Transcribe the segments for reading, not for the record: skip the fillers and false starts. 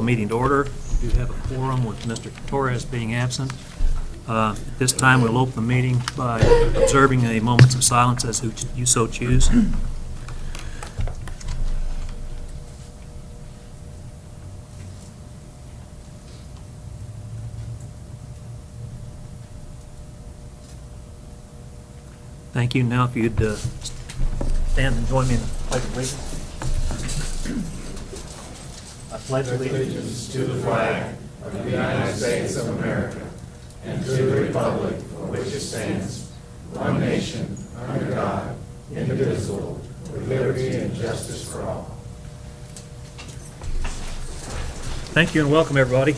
the meeting to order. We do have a quorum with Mr. Torres being absent. At this time, we'll open the meeting by observing a moment of silence as you so choose. Thank you. Now, if you'd stand and join me in the pledge of allegiance. I pledge allegiance to the flag of the United States of America and to the republic for which it stands, one nation, under God, indivisible, with liberty and justice for all. Thank you and welcome, everybody.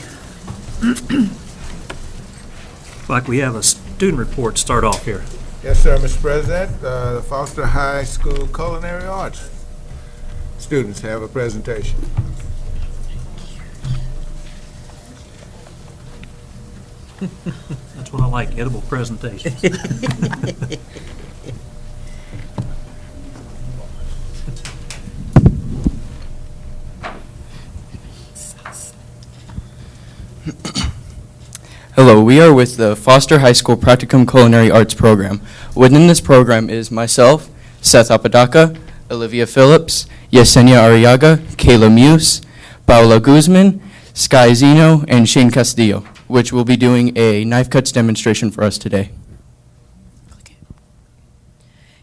Like we have a student report to start off here. Yes, sir, Mr. President. The Foster High School Culinary Arts students have a presentation. That's what I like, edible presentations. Hello, we are with the Foster High School Practicum Culinary Arts Program. Within this program is myself, Seth Apodaca, Olivia Phillips, Yesenia Arriaga, Kayla Muse, Paola Guzman, Sky Zeno, and Shane Castillo, which will be doing a knife cuts demonstration for us today.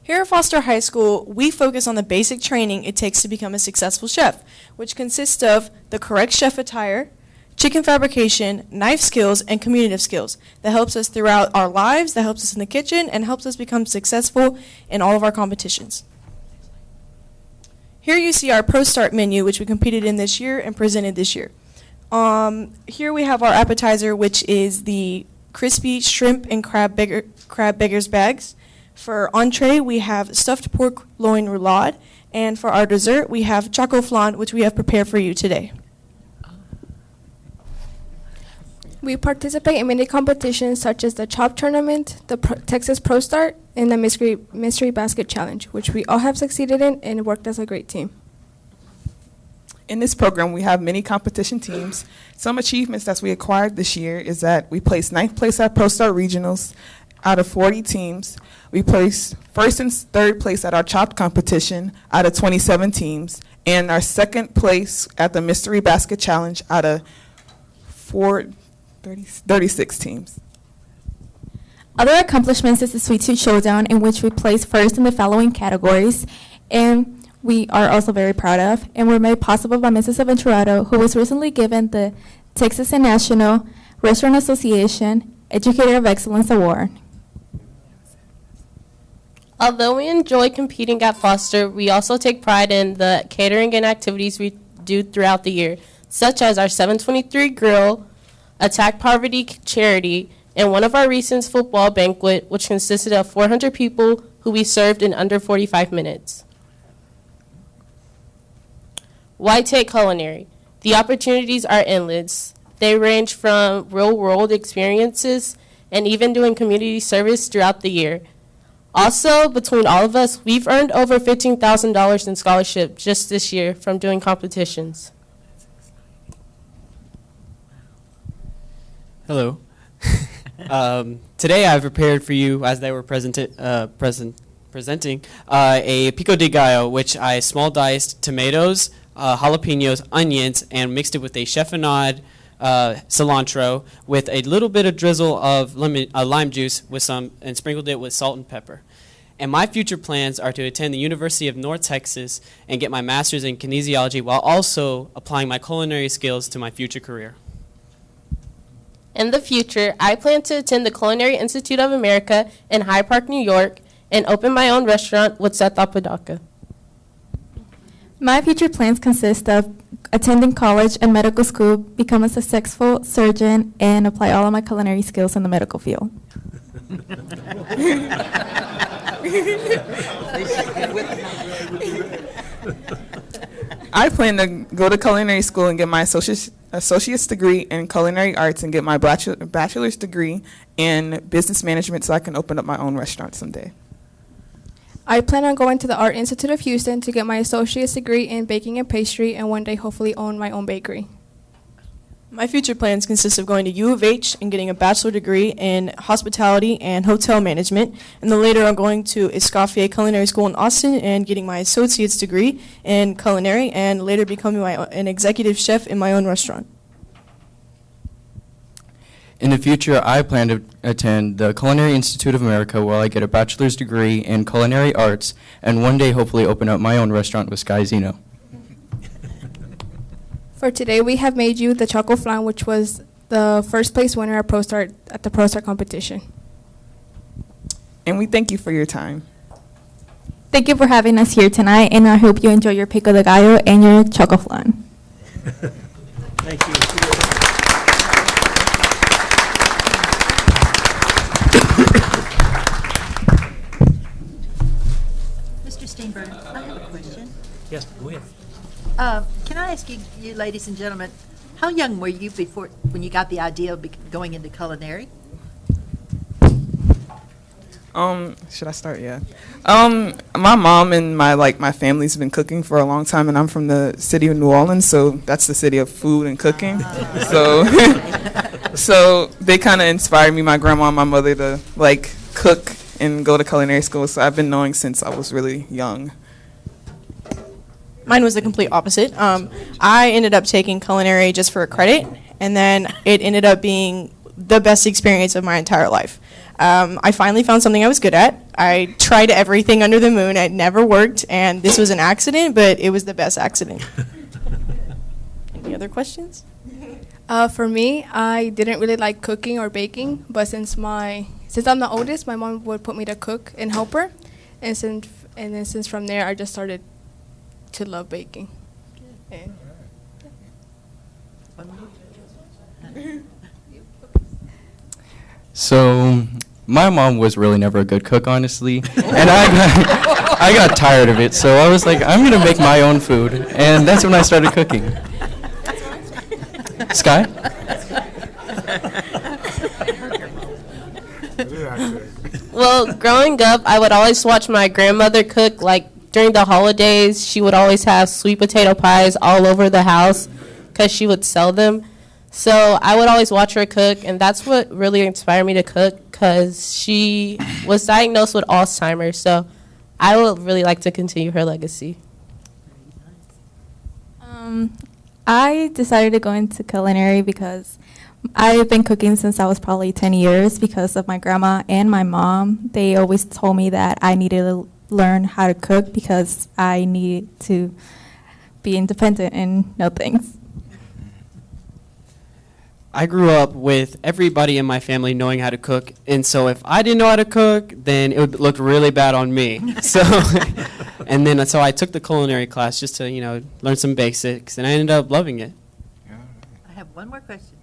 Here at Foster High School, we focus on the basic training it takes to become a successful chef, which consists of the correct chef attire, chicken fabrication, knife skills, and communicative skills that helps us throughout our lives, that helps us in the kitchen, and helps us become successful in all of our competitions. Here you see our Pro Start menu, which we competed in this year and presented this year. Here we have our appetizer, which is the crispy shrimp and crab beggars bags. For entree, we have stuffed pork loin roulade, and for our dessert, we have choco flan, which we have prepared for you today. We participate in many competitions such as the Chop Tournament, the Texas Pro Start, and the Mystery Basket Challenge, which we all have succeeded in and worked as a great team. In this program, we have many competition teams. Some achievements that we acquired this year is that we placed 9th place at Pro Start Regionals out of 40 teams. We placed 1st and 3rd place at our Chop competition out of 27 teams, and our 2nd place at the Mystery Basket Challenge out of 36 teams. Other accomplishments is the Sweet Tooth Showdown, in which we placed first in the following categories, and we are also very proud of, and were made possible by Mrs. Aventurado, who was recently given the Texas and National Restaurant Association Educator of Excellence Award. Although we enjoy competing at Foster, we also take pride in the catering and activities we do throughout the year, such as our 723 Grill, Attack Poverty Charity, and one of our recent football banquet, which consisted of 400 people who we served in under 45 minutes. Why take culinary? The opportunities are endless. They range from real-world experiences and even doing community service throughout the year. Also, between all of us, we've earned over $15,000 in scholarship just this year from doing competitions. Hello. Today I've prepared for you, as they were presenting, a pico de gallo, which I small diced tomatoes, jalapenos, onions, and mixed it with a chiffonade cilantro with a little bit of drizzle of lime juice and sprinkled it with salt and pepper. And my future plans are to attend the University of North Texas and get my master's in kinesiology while also applying my culinary skills to my future career. In the future, I plan to attend the Culinary Institute of America in Hyde Park, New York, and open my own restaurant with Seth Apodaca. My future plans consist of attending college and medical school, become a successful surgeon, and apply all of my culinary skills in the medical field. I plan to go to culinary school and get my associate's degree in culinary arts and get my bachelor's degree in business management so I can open up my own restaurant someday. I plan on going to the Art Institute of Houston to get my associate's degree in baking and pastry and one day hopefully own my own bakery. My future plans consist of going to U of H and getting a bachelor degree in hospitality and hotel management, and then later I'm going to Escoffier Culinary School in Austin and getting my associate's degree in culinary, and later becoming an executive chef in my own restaurant. In the future, I plan to attend the Culinary Institute of America where I get a bachelor's degree in culinary arts and one day hopefully open up my own restaurant with Sky Zeno. For today, we have made you the choco flan, which was the first place winner at the ProStart competition. And we thank you for your time. Thank you for having us here tonight, and I hope you enjoy your pico de gallo and your choco flan. Thank you. Mr. Steenberg, I have a question. Yes, go ahead. Can I ask you, ladies and gentlemen, how young were you when you got the idea of going into culinary? Should I start? Yeah. My mom and my family's been cooking for a long time, and I'm from the city of New Orleans, so that's the city of food and cooking. So they kind of inspired me, my grandma and my mother, to cook and go to culinary school. So I've been knowing since I was really young. Mine was the complete opposite. I ended up taking culinary just for a credit, and then it ended up being the best experience of my entire life. I finally found something I was good at. I tried everything under the moon. It never worked, and this was an accident, but it was the best accident. Any other questions? For me, I didn't really like cooking or baking, but since I'm the oldest, my mom would put me to cook and help her, and since from there, I just started to love baking. And So my mom was really never a good cook, honestly, and I got tired of it. So I was like, I'm gonna make my own food, and that's when I started cooking. Sky? Well, growing up, I would always watch my grandmother cook. During the holidays, she would always have sweet potato pies all over the house because she would sell them. So I would always watch her cook, and that's what really inspired me to cook, because she was diagnosed with Alzheimer's. So I would really like to continue her legacy. I decided to go into culinary because I've been cooking since I was probably 10 years because of my grandma and my mom. They always told me that I needed to learn how to cook because I need to be independent and know things. I grew up with everybody in my family knowing how to cook, and so if I didn't know how to cook, then it would look really bad on me. So I took the culinary class just to, learn some basics, and I ended up loving it. I have one more question.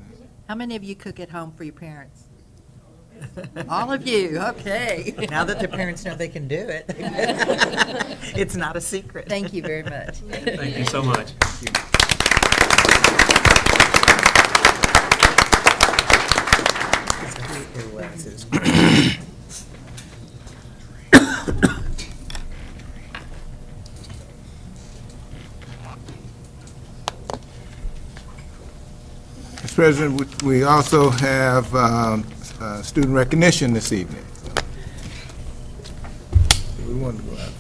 How many of you cook at home for your parents? All of you, okay. Now that their parents know they can do it, it's not a secret. Thank you very much. Thank you so much. Mr. President, we also have student recognition this evening. We want to go out.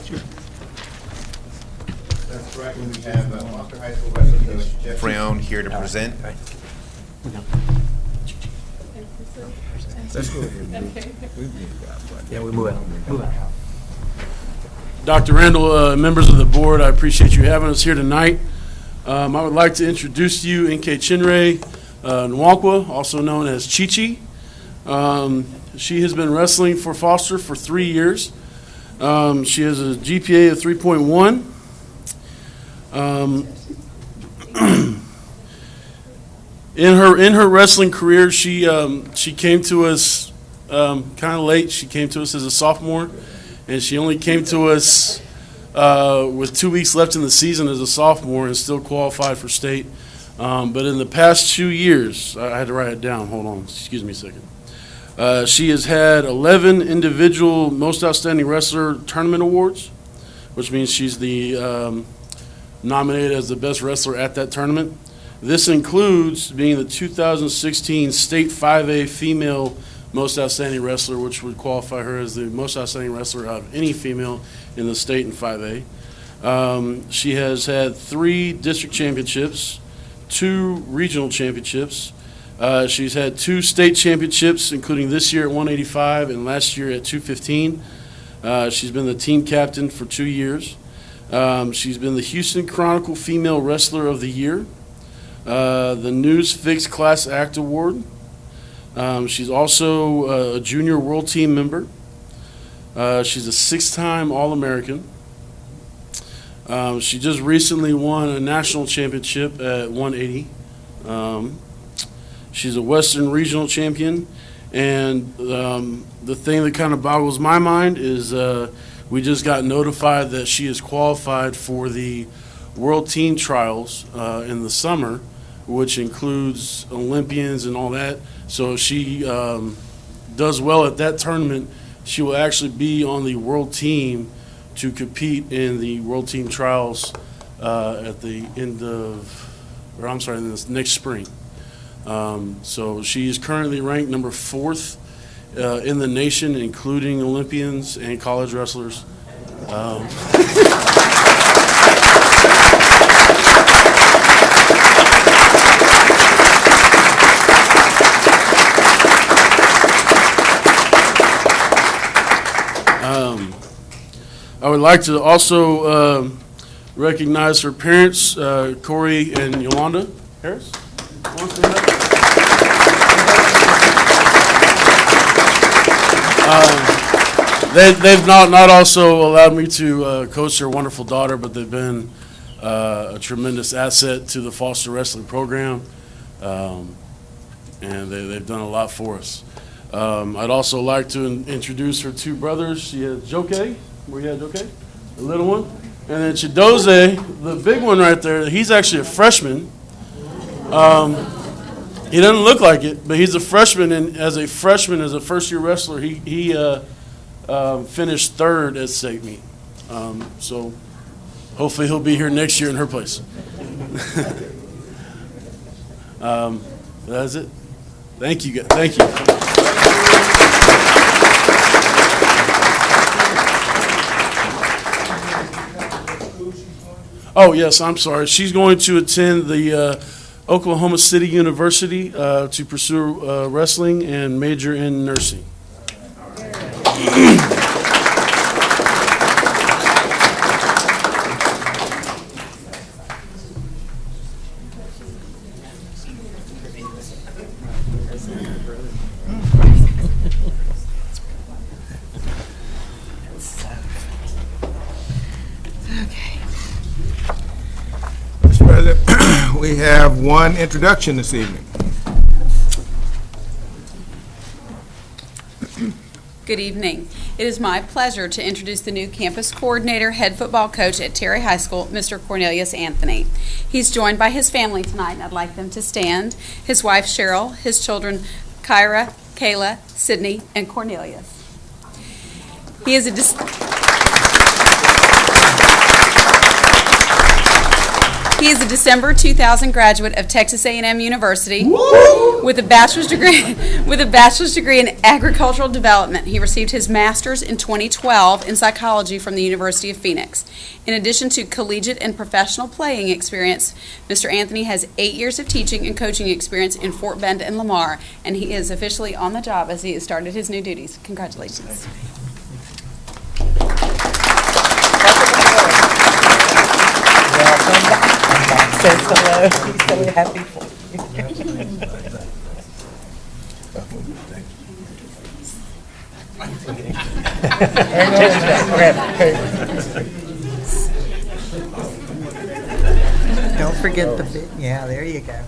Sure. That's correct. We have Foster High School wrestling coach Jeff Brown here to present. Let's go ahead. Yeah, we move out. Move out. Dr. Randall, members of the board, I appreciate you having us here tonight. I would like to introduce to you Nke Chinray Nwankwa, also known as Chi-Chi. She has been wrestling for Foster for 3 years. She has a GPA of 3.1. In her wrestling career, she came to us kind of late. She came to us as a sophomore, and she only came to us with 2 weeks left in the season as a sophomore and still qualified for state. But in the past 2 years, I had to write it down. Hold on. Excuse me a second. She has had 11 individual Most Outstanding Wrestler Tournament Awards, which means she's the nominated as the best wrestler at that tournament. This includes being the 2016 State 5A Female Most Outstanding Wrestler, which would qualify her as the most outstanding wrestler out of any female in the state in 5A. She has had 3 district championships, 2 regional championships. She's had 2 state championships, including this year at 185 and last year at 215. She's been the team captain for 2 years. She's been the Houston Chronicle Female Wrestler of the Year, the News Fix Class Act Award. She's also a junior world team member. She's a 6-time All-American. She just recently won a national championship at 180. She's a Western Regional champion, and the thing that kind of boggles my mind is we just got notified that she is qualified for the World Team Trials in the summer, which includes Olympians and all that. So if she does well at that tournament, she will actually be on the world team to compete in the World Team Trials at the end of, or I'm sorry, this next spring. So she is currently ranked number 4th in the nation, including Olympians and college wrestlers. I would like to also recognize her parents, Corey and Yolanda Harris. They've not also allowed me to coach their wonderful daughter, but they've been a tremendous asset to the Foster Wrestling program, and they've done a lot for us. I'd also like to introduce her 2 brothers. She has Joke. Where you at, Joke? The little one. And then Chidoze, the big one right there. He's actually a freshman. He doesn't look like it, but he's a freshman. And as a freshman, as a first-year wrestler, he finished 3rd at state meet. So hopefully he'll be here next year in her place. That's it. Thank you, guys. Thank you. Oh, yes, I'm sorry. She's going to attend the Oklahoma City University to pursue wrestling and major in nursing. We have one introduction this evening. Good evening. It is my pleasure to introduce the new campus coordinator, head football coach at Terry High School, Mr. Cornelius Anthony. He's joined by his family tonight, and I'd like them to stand. His wife, Cheryl, his children, Kyra, Kayla, Sydney, and Cornelius. He is a December 2000 graduate of Texas A&M University with a bachelor's degree in agricultural development. He received his master's in 2012 in psychology from the University of Phoenix. In addition to collegiate and professional playing experience, Mr. Anthony has 8 years of teaching and coaching experience in Fort Bend and Lamar, and he is officially on the job as he has started his new duties. Congratulations. Says hello. He's so happy for you. Don't forget the bit. Yeah, there you go.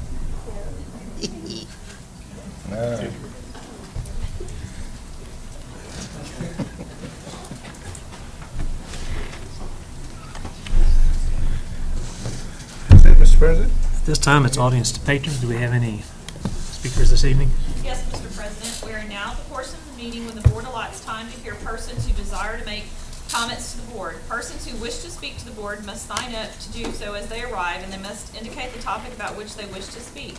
Mr. President? At this time, it's audience to patrons. Do we have any speakers this evening? Yes, Mr. President. We are now at the portion of the meeting when the board allots time to hear persons who desire to make Comments to the board. Persons who wish to speak to the board must sign up to do so as they arrive, and they must indicate the topic about which they wish to speak.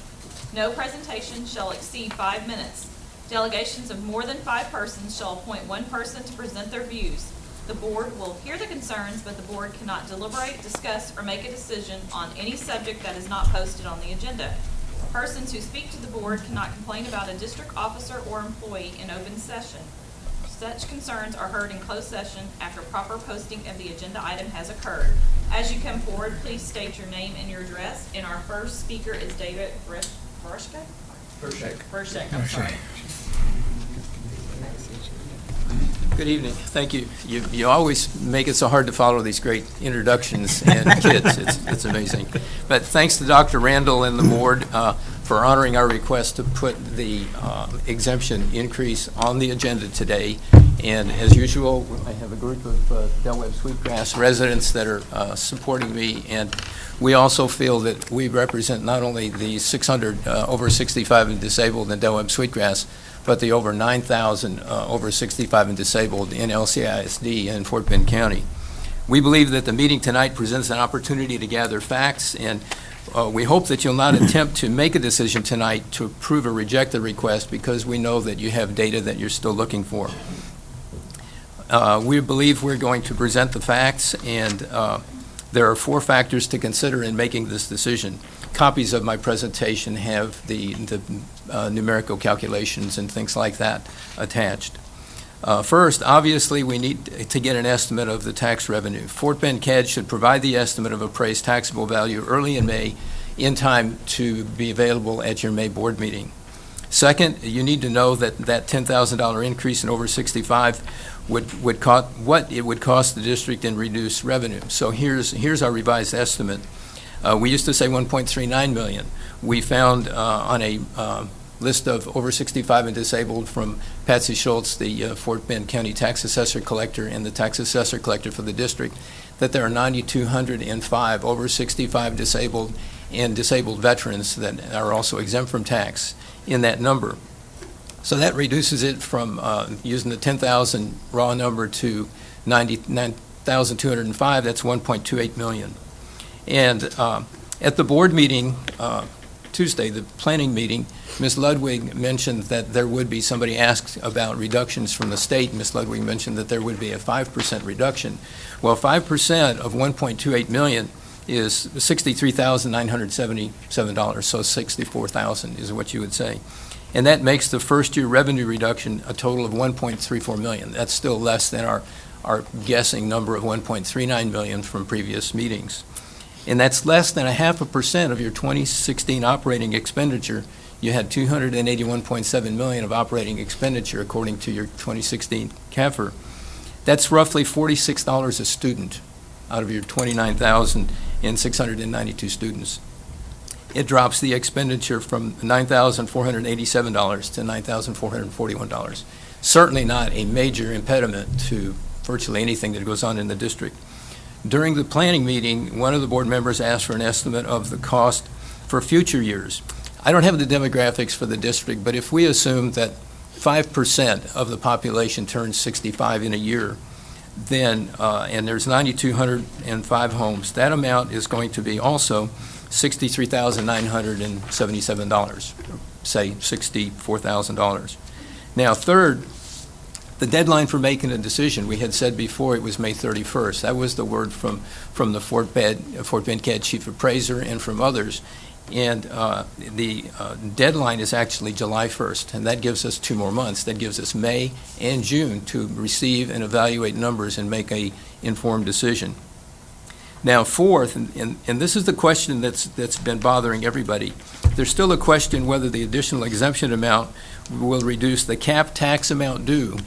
No presentation shall exceed 5 minutes. Delegations of more than 5 persons shall appoint one person to present their views. The board will hear the concerns, but the board cannot deliberate, discuss, or make a decision on any subject that is not posted on the agenda. Persons who speak to the board cannot complain about a district officer or employee in open session. Such concerns are heard in closed session after proper posting of the agenda item has occurred. As you come forward, please state your name and your address. And our first speaker is David Vershek. I'm sorry. Good evening. Thank you. You always make it so hard to follow these great introductions and kids. It's amazing. But thanks to Dr. Randall and the board for honoring our request to put the exemption increase on the agenda today. And as usual, I have a group of Del Webb Sweetgrass residents that are supporting me. And we also feel that we represent not only the 600 over 65 and disabled in Del Webb Sweetgrass, but the over 9,000 over 65 and disabled in LCISD in Fort Bend County. We believe that the meeting tonight presents an opportunity to gather facts, and we hope that you'll not attempt to make a decision tonight to approve or reject the request, because we know that you have data that you're still looking for. We believe we're going to present the facts, and there are 4 factors to consider in making this decision. Copies of my presentation have the numerical calculations and things like that attached. First, obviously, we need to get an estimate of the tax revenue. Fort Bend CAD should provide the estimate of appraised taxable value early in May, in time to be available at your May board meeting. Second, you need to know that that $10,000 increase in over 65 would cost what it would cost the district in reduced revenue. So here's our revised estimate. We used to say $1.39 million. We found on a list of over 65 and disabled from Patsy Schultz, the Fort Bend County Tax Assessor Collector and the Tax Assessor Collector for the district, that there are 9,205 over 65 disabled and disabled veterans that are also exempt from tax in that number. So that reduces it from using the 10,000 raw number to 99,205. That's 1.28 million. And at the board meeting Tuesday, the planning meeting, Ms. Ludwig mentioned that there would be, somebody asked about reductions from the state. Ms. Ludwig mentioned that there would be a 5% reduction. Well, 5% of 1.28 million is $63,977, so $64,000 is what you would say. And that makes the first year revenue reduction a total of 1.34 million. That's still less than our guessing number of 1.39 million from previous meetings. And that's less than 0.5% of your 2016 operating expenditure. You had 281.7 million of operating expenditure according to your 2016 CAFR. That's roughly $46 a student out of your 29,692 students. It drops the expenditure from $9,487 to $9,441. Certainly not a major impediment to virtually anything that goes on in the district. During the planning meeting, one of the board members asked for an estimate of the cost for future years. I don't have the demographics for the district, but if we assume that 5% of the population turns 65 in a year, then, and there's 9,205 homes, that amount is going to be also $63,977, say $64,000. Now, third, the deadline for making a decision, we had said before it was May 31st. That was the word from the Fort Bend CAD Chief Appraiser and from others. And the deadline is actually July 1st, and that gives us 2 more months. That gives us May and June to receive and evaluate numbers and make a informed decision. Now, fourth, and this is the question that's been bothering everybody, there's still a question whether the additional exemption amount will reduce the cap tax amount due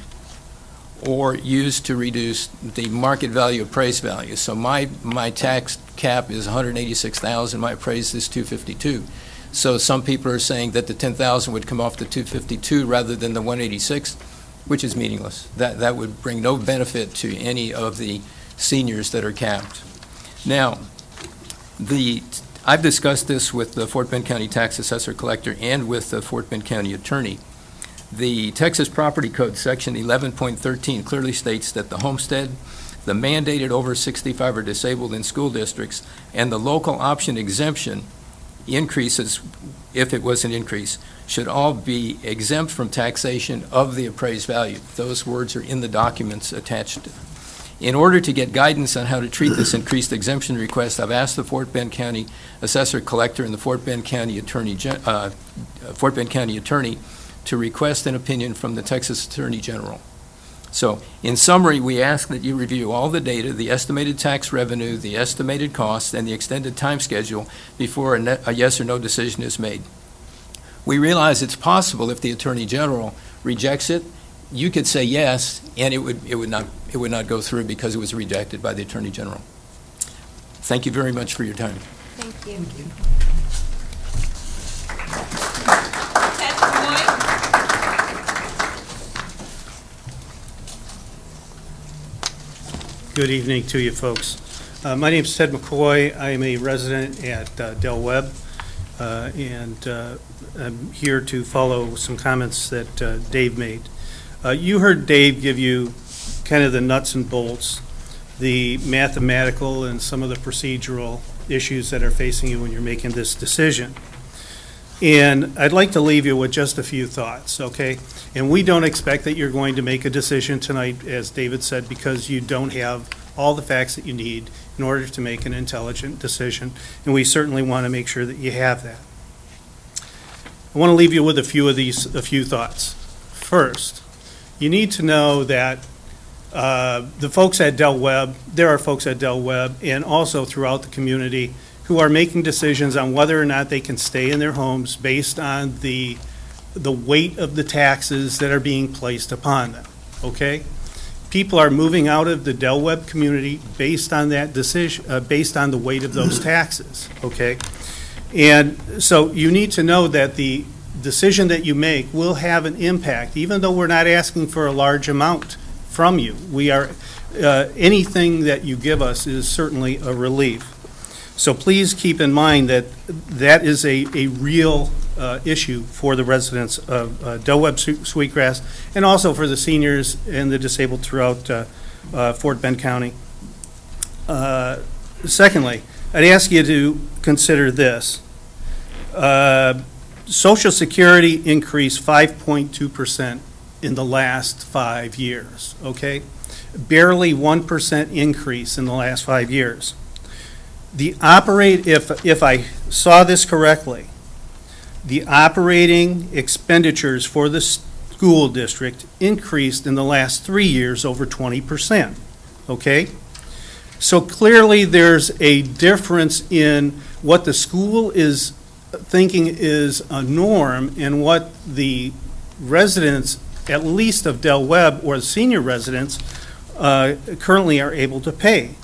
or used to reduce the market value appraised value. So my tax cap is $186,000, my appraised is $252,000. So some people are saying that the $10,000 would come off the $252,000 rather than the $186,000, which is meaningless. That would bring no benefit to any of the seniors that are capped. Now, I've discussed this with the Fort Bend County Tax Assessor Collector and with the Fort Bend County Attorney. The Texas Property Code, Section 11.13, clearly states that the homestead, the mandated over 65 or disabled in school districts, and the local option exemption increases, if it was an increase, should all be exempt from taxation of the appraised value. Those words are in the documents attached. In order to get guidance on how to treat this increased exemption request, I've asked the Fort Bend County Assessor Collector and the Fort Bend County Attorney to request an opinion from the Texas Attorney General. So, in summary, we ask that you review all the data, the estimated tax revenue, the estimated cost, and the extended time schedule before a yes or no decision is made. We realize it's possible if the Attorney General rejects it, you could say yes, and it would not go through because it was rejected by the Attorney General. Thank you very much for your time. Thank you. Thank you. Ted McCoy. Good evening to you folks. My name is Ted McCoy. I am a resident at Del Webb, and I'm here to follow some comments that Dave made. You heard Dave give you kind of the nuts and bolts, the mathematical and some of the procedural issues that are facing you when you're making this decision. And I'd like to leave you with just a few thoughts, okay? And we don't expect that you're going to make a decision tonight, as David said, because you don't have all the facts that you need in order to make an intelligent decision. And we certainly want to make sure that you have that. I want to leave you with a few thoughts. First, you need to know that the folks at Del Webb, there are folks at Del Webb and also throughout the community who are making decisions on whether or not they can stay in their homes based on the weight of the taxes that are being placed upon them, okay? People are moving out of the Del Webb community based on that decision, based on the weight of those taxes, okay? And so you need to know that the decision that you make will have an impact, even though we're not asking for a large amount from you. We are, anything that you give us is certainly a relief. So please keep in mind that that is a real issue for the residents of Del Webb, Sweetgrass, and also for the seniors and the disabled throughout Fort Bend County. Secondly, I'd ask you to consider this. Social Security increased 5.2% in the last 5 years, okay? Barely 1% increase in the last 5 years. If I saw this correctly, the operating expenditures for the school district increased in the last 3 years over 20%, okay? So clearly there's a difference in what the school is thinking is a norm and what the residents, at least of Del Webb or the senior residents, currently are able to pay.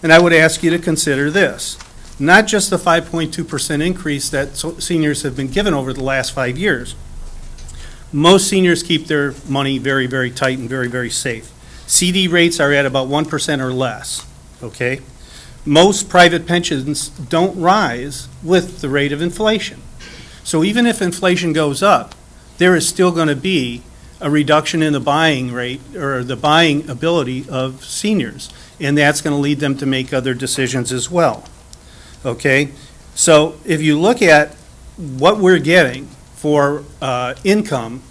And I would ask you to consider this, not just the 5.2% increase that seniors have been given over the last 5 years. Most seniors keep their money very, very tight and very, very safe. CD rates are at about 1% or less, okay? Most private pensions don't rise with the rate of inflation. So even if inflation goes up, there is still going to be a reduction in the buying rate or the buying ability of seniors, and that's going to lead them to make other decisions as well. Okay? So if you look at what we're getting for income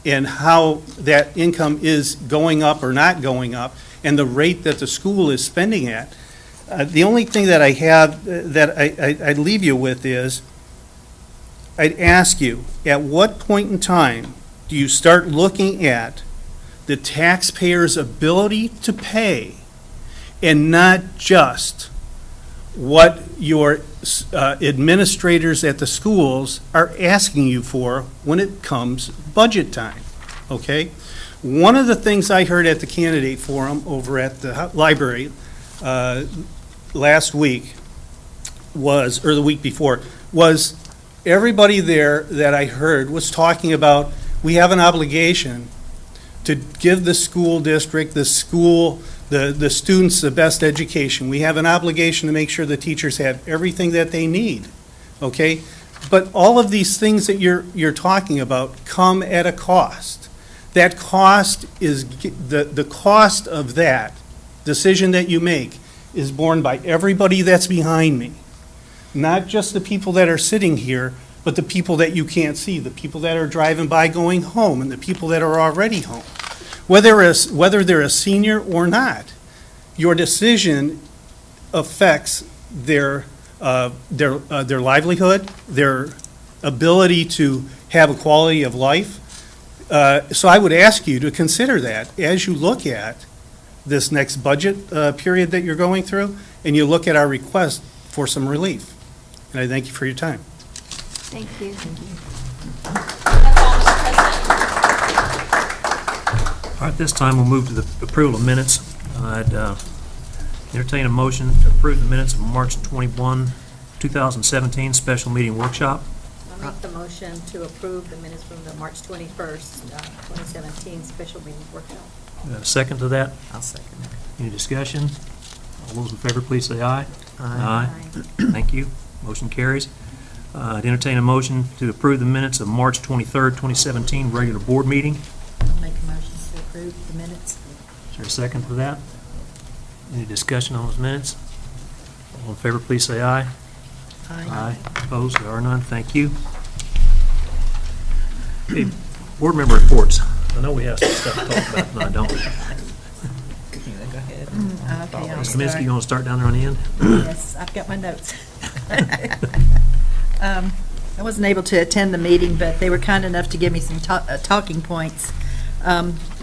and how that income is going up or not going up and the rate that the school is spending at, the only thing that I have that I'd leave you with is I'd ask you, at what point in time do you start looking at the taxpayer's ability to pay and not just what your administrators at the schools are asking you for when it comes budget time, okay? One of the things I heard at the candidate forum over at the library last week was, or the week before, was everybody there that I heard was talking about we have an obligation to give the school district, the school, the students the best education. We have an obligation to make sure the teachers have everything that they need, okay? But all of these things that you're talking about come at a cost. That cost is, the cost of that decision that you make is borne by everybody that's behind me. Not just the people that are sitting here, but the people that you can't see, the people that are driving by going home, and the people that are already home. Whether they're a senior or not, your decision affects their livelihood, their ability to have a quality of life. So I would ask you to consider that as you look at this next budget period that you're going through, and you look at our request for some relief. And I thank you for your time. Thank you. That's all, Mr. President. All right, this time we'll move to the approval of minutes. I'd entertain a motion to approve the minutes of March 21, 2017 special meeting workshop. I'll make the motion to approve the minutes from the March 21st, 2017 special meeting workshop. Second to that? I'll second it. Any discussion? All those in favor, please say aye. Aye. Thank you. Motion carries. I'd entertain a motion to approve the minutes of March 23rd, 2017 regular board meeting. I'll make a motion to approve the minutes. Is there a second to that? Any discussion on those minutes? All in favor, please say aye. Aye. Opposed? There are none. Thank you. Okay, board member reports. I know we have some stuff to talk about, no, I don't. Go ahead. Okay, I'll Ms. Kaminsky, start. you want to start down there on the end? Yes, I've got my notes. I wasn't able to attend the meeting, but they were kind enough to give me some talking points.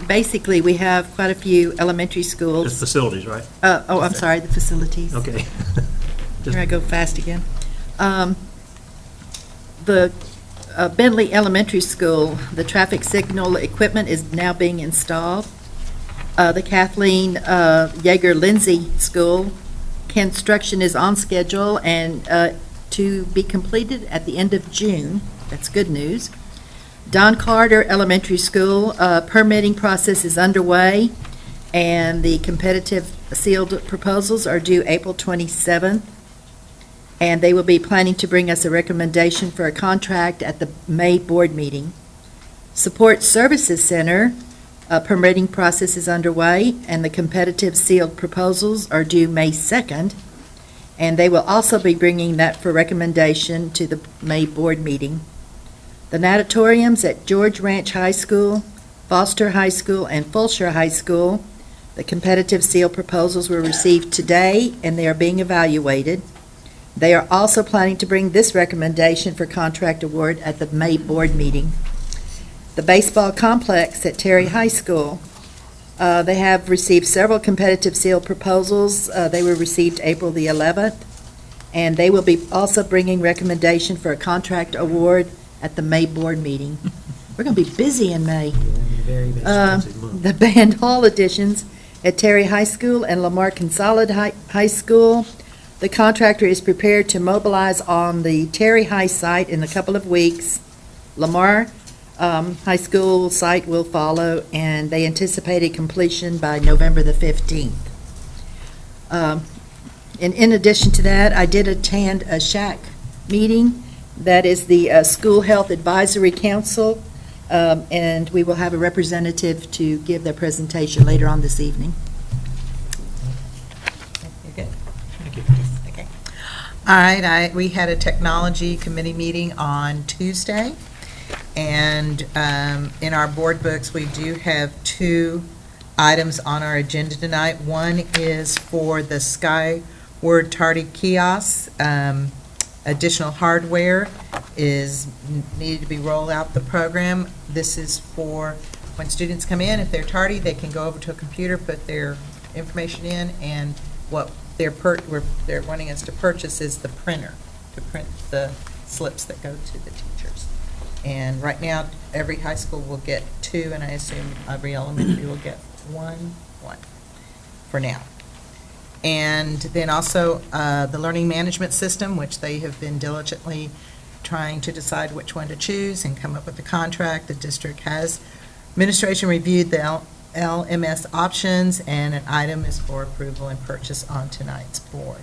Basically, we have quite a few elementary schools. It's facilities, right? I'm sorry, the facilities. Okay. Here I go fast again. The Bentley Elementary School, the traffic signal equipment is now being installed. The Kathleen Yeager Lindsay School, construction is on schedule and to be completed at the end of June. That's good news. Don Carter Elementary School, permitting process is underway, and the competitive sealed proposals are due April 27th. And they will be planning to bring us a recommendation for a contract at the May board meeting. Support Services Center, permitting process is underway, and the competitive sealed proposals are due May 2nd. And they will also be bringing that for recommendation to the May board meeting. The natatoriums at George Ranch High School, Foster High School, and Fulshire High School, the competitive sealed proposals were received today, and they are being evaluated. They are also planning to bring this recommendation for contract award at the May board meeting. The baseball complex at Terry High School, they have received several competitive sealed proposals. They were received April the 11th, and they will be also bringing recommendation for a contract award at the May board meeting. We're going to be busy in May. Very expensive month. The band hall additions at Terry High School and Lamar Consolidated High School. The contractor is prepared to mobilize on the Terry High site in a couple of weeks. Lamar High School site will follow, and they anticipate a completion by November the 15th. And in addition to that, I did attend a SHAC meeting. That is the School Health Advisory Council, and we will have a representative to give their presentation later on this evening. You're good. Thank you. Okay. All right, we had a technology committee meeting on Tuesday, and in our board books, we do have two items on our agenda tonight. One is for the Skyward Tardy kiosks. Additional hardware is needed to be rolled out the program. This is for when students come in, if they're tardy, they can go over to a computer, put their information in, and what they're wanting us to purchase is the printer to print the slips that go to the teachers. And right now, every high school will get two, and I assume every elementary will get one for now. And then also the learning management system, which they have been diligently trying to decide which one to choose and come up with a contract. The district has administration reviewed the LMS options, and an item is for approval and purchase on tonight's board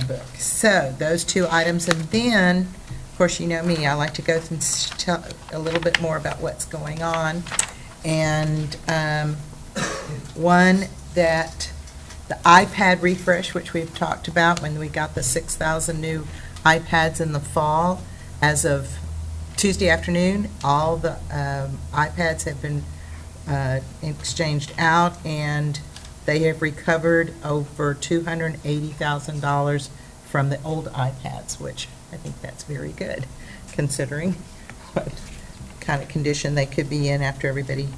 book. So those two items, and then, of course, you know me, I like to go and tell a little bit more about what's going on. And one that the iPad refresh, which we've talked about when we got the 6,000 new iPads in the fall. As of Tuesday afternoon, all the iPads have been exchanged out, and they have recovered over $280,000 from the old iPads, which I think that's very good, considering what kind of condition they could be in after everybody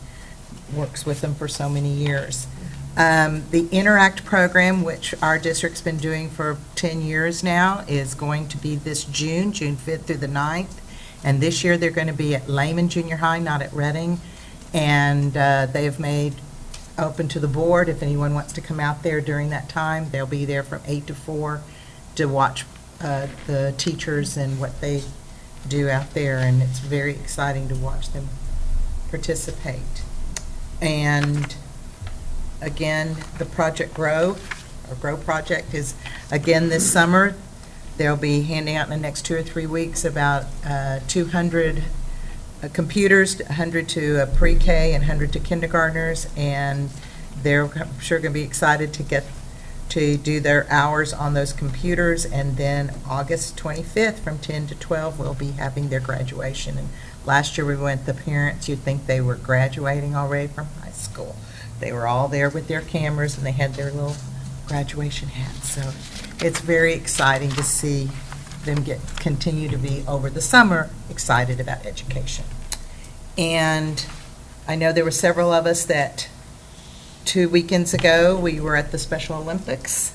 works with them for so many years. The Interact program, which our district's been doing for 10 years now, is going to be this June 5th through the 9th. And this year, they're going to be at Lehman Junior High, not at Reading. And they have made open to the board. If anyone wants to come out there during that time, they'll be there from 8 to 4 to watch the teachers and what they do out there. And it's very exciting to watch them participate. And again, the Project Grow, or Grow Project, is again this summer. They'll be handing out in the next 2 or 3 weeks about 200 computers, 100 to pre-K and 100 to kindergartners, and they're I'm sure going to be excited to get to do their hours on those computers. And then August 25th from 10 to 12 we'll be having their graduation. And last year we went, the parents, you'd think they were graduating already from high school. They were all there with their cameras, and they had their little graduation hats. So it's very exciting to see them continue to be, over the summer, excited about education. And I know there were several of us that 2 weekends ago, we were at the Special Olympics.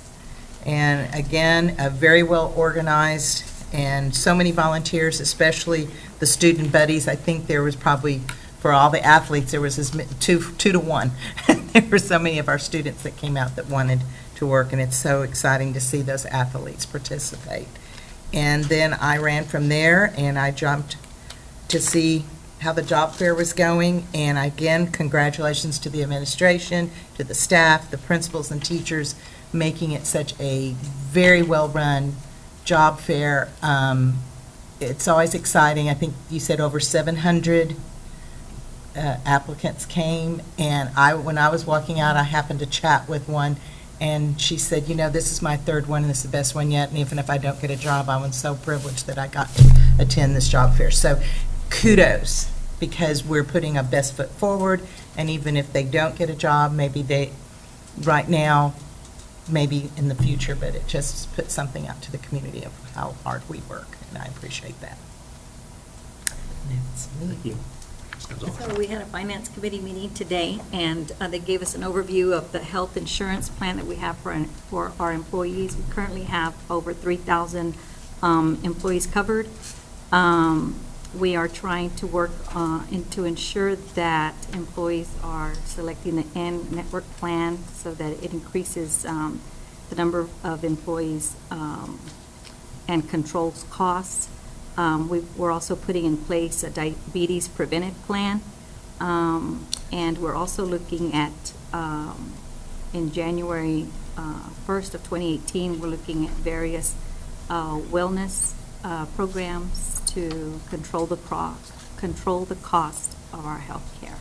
And again, a very well organized, and so many volunteers, especially the student buddies. I think there was probably, for all the athletes, there was two to one. There were so many of our students that came out that wanted to work, and it's so exciting to see those athletes participate. And then I ran from there, and I jumped to see how the job fair was going. And again, congratulations to the administration, to the staff, the principals and teachers, making it such a very well-run job fair. It's always exciting. I think you said over 700 applicants came, and when I was walking out, I happened to chat with one, and she said, you know, this is my third one, and this is the best one yet, and even if I don't get a job, I was so privileged that I got to attend this job fair. So kudos, because we're putting our best foot forward, and even if they don't get a job, maybe they, right now, maybe in the future, but it just puts something out to the community of how hard we work, and I appreciate that. Thank you. So we had a finance committee meeting today, and they gave us an overview of the health insurance plan that we have for our employees. We currently have over 3,000 employees covered. We are trying to work to ensure that employees are selecting the N network plan so that it increases the number of employees and controls costs. We're also putting in place a diabetes preventive plan, and we're also looking at, in January 1st of 2018, we're looking at various wellness programs to control the cost of our health care.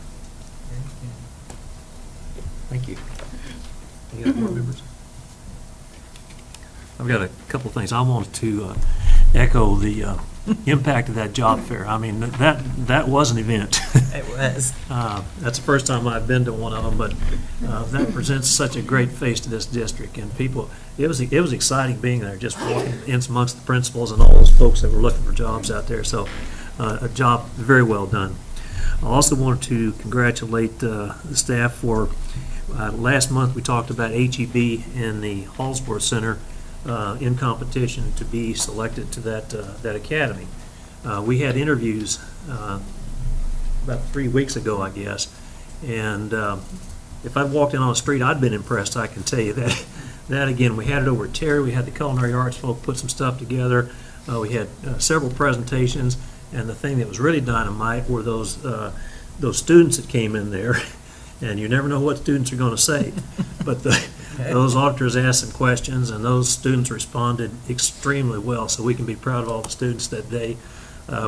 Thank you. Any other board members? I've got a couple of things. I wanted to echo the impact of that job fair. I mean, that was an event. It was. That's the first time I've been to one of them, but that presents such a great face to this district, and people. It was exciting being there, just walking in amongst the principals and all those folks that were looking for jobs out there. So, a job very well done. I also wanted to congratulate the staff for last month. We talked about HEB in the Hallsworth Center. In competition to be selected to that academy. We had interviews about 3 weeks ago, I guess, and if I'd walked in on the street, I'd been impressed, I can tell you that. That again, we had it over at Terry. We had the culinary arts folk put some stuff together. We had several presentations, and the thing that was really dynamite were those students that came in there. And you never know what students are going to say, but those auditors asked some questions, and those students responded extremely well. So we can be proud of all the students that day.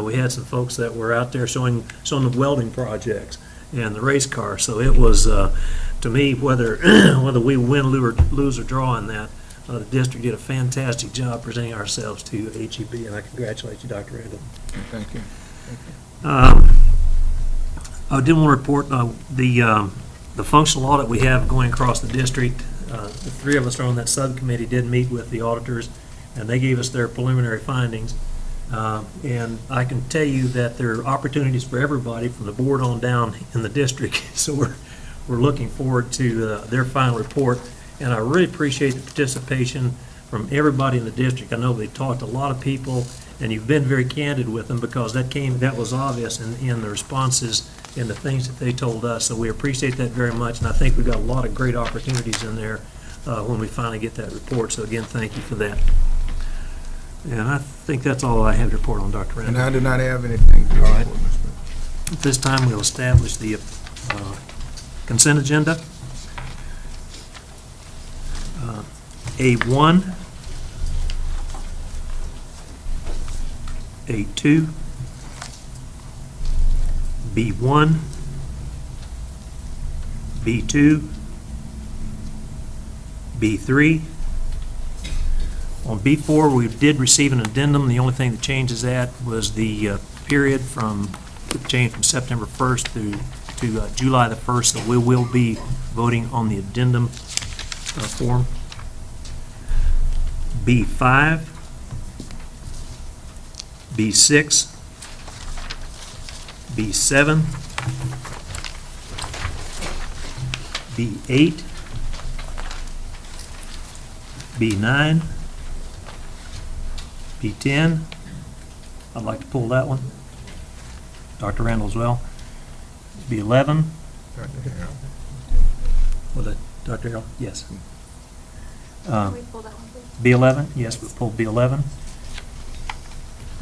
We had some folks that were out there showing the welding projects and the race car. So it was to me, whether we win, lose, or draw in that, the district did a fantastic job presenting ourselves to HEB, and I congratulate you, Dr. Randall. Thank you. I did want to report the functional audit we have going across the district. The three of us are on that subcommittee, did meet with the auditors, and they gave us their preliminary findings. And I can tell you that there are opportunities for everybody from the board on down in the district. So we're looking forward to their final report. And I really appreciate the participation from everybody in the district. I know they talked to a lot of people, and you've been very candid with them because that was obvious in the responses and the things that they told us. So we appreciate that very much, and I think we've got a lot of great opportunities in there when we finally get that report. So again, thank you for that. And I think that's all I have to report on, Dr. Randall. And I do not have anything to report, Mr. At this time, we'll establish the consent agenda. A1, A2, B1, B2, B3. On B4, we did receive an addendum. The only thing that changes that was the period change from September 1st to July the 1st, so we will be voting on the addendum form. B5, B6, B7, B8, B9, B10. I'd like to pull that one. Dr. Randall as well. B11. Was it Dr. Harrell? Yes. Can we pull that one, please? B11, yes, we'll pull B11.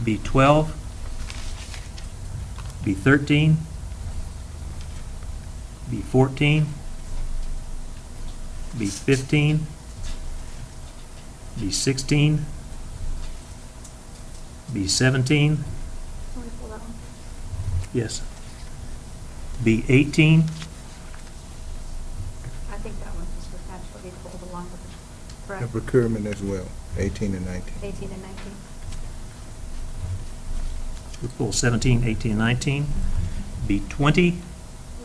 B12, B13, B14, B15, B16, B17, Can we pull that one? yes, B18, I think that one just was naturally pulled along with it. The Correct? procurement as well, 18 and 19. 18 and 19. we'll pull 17, 18, 19, B20, We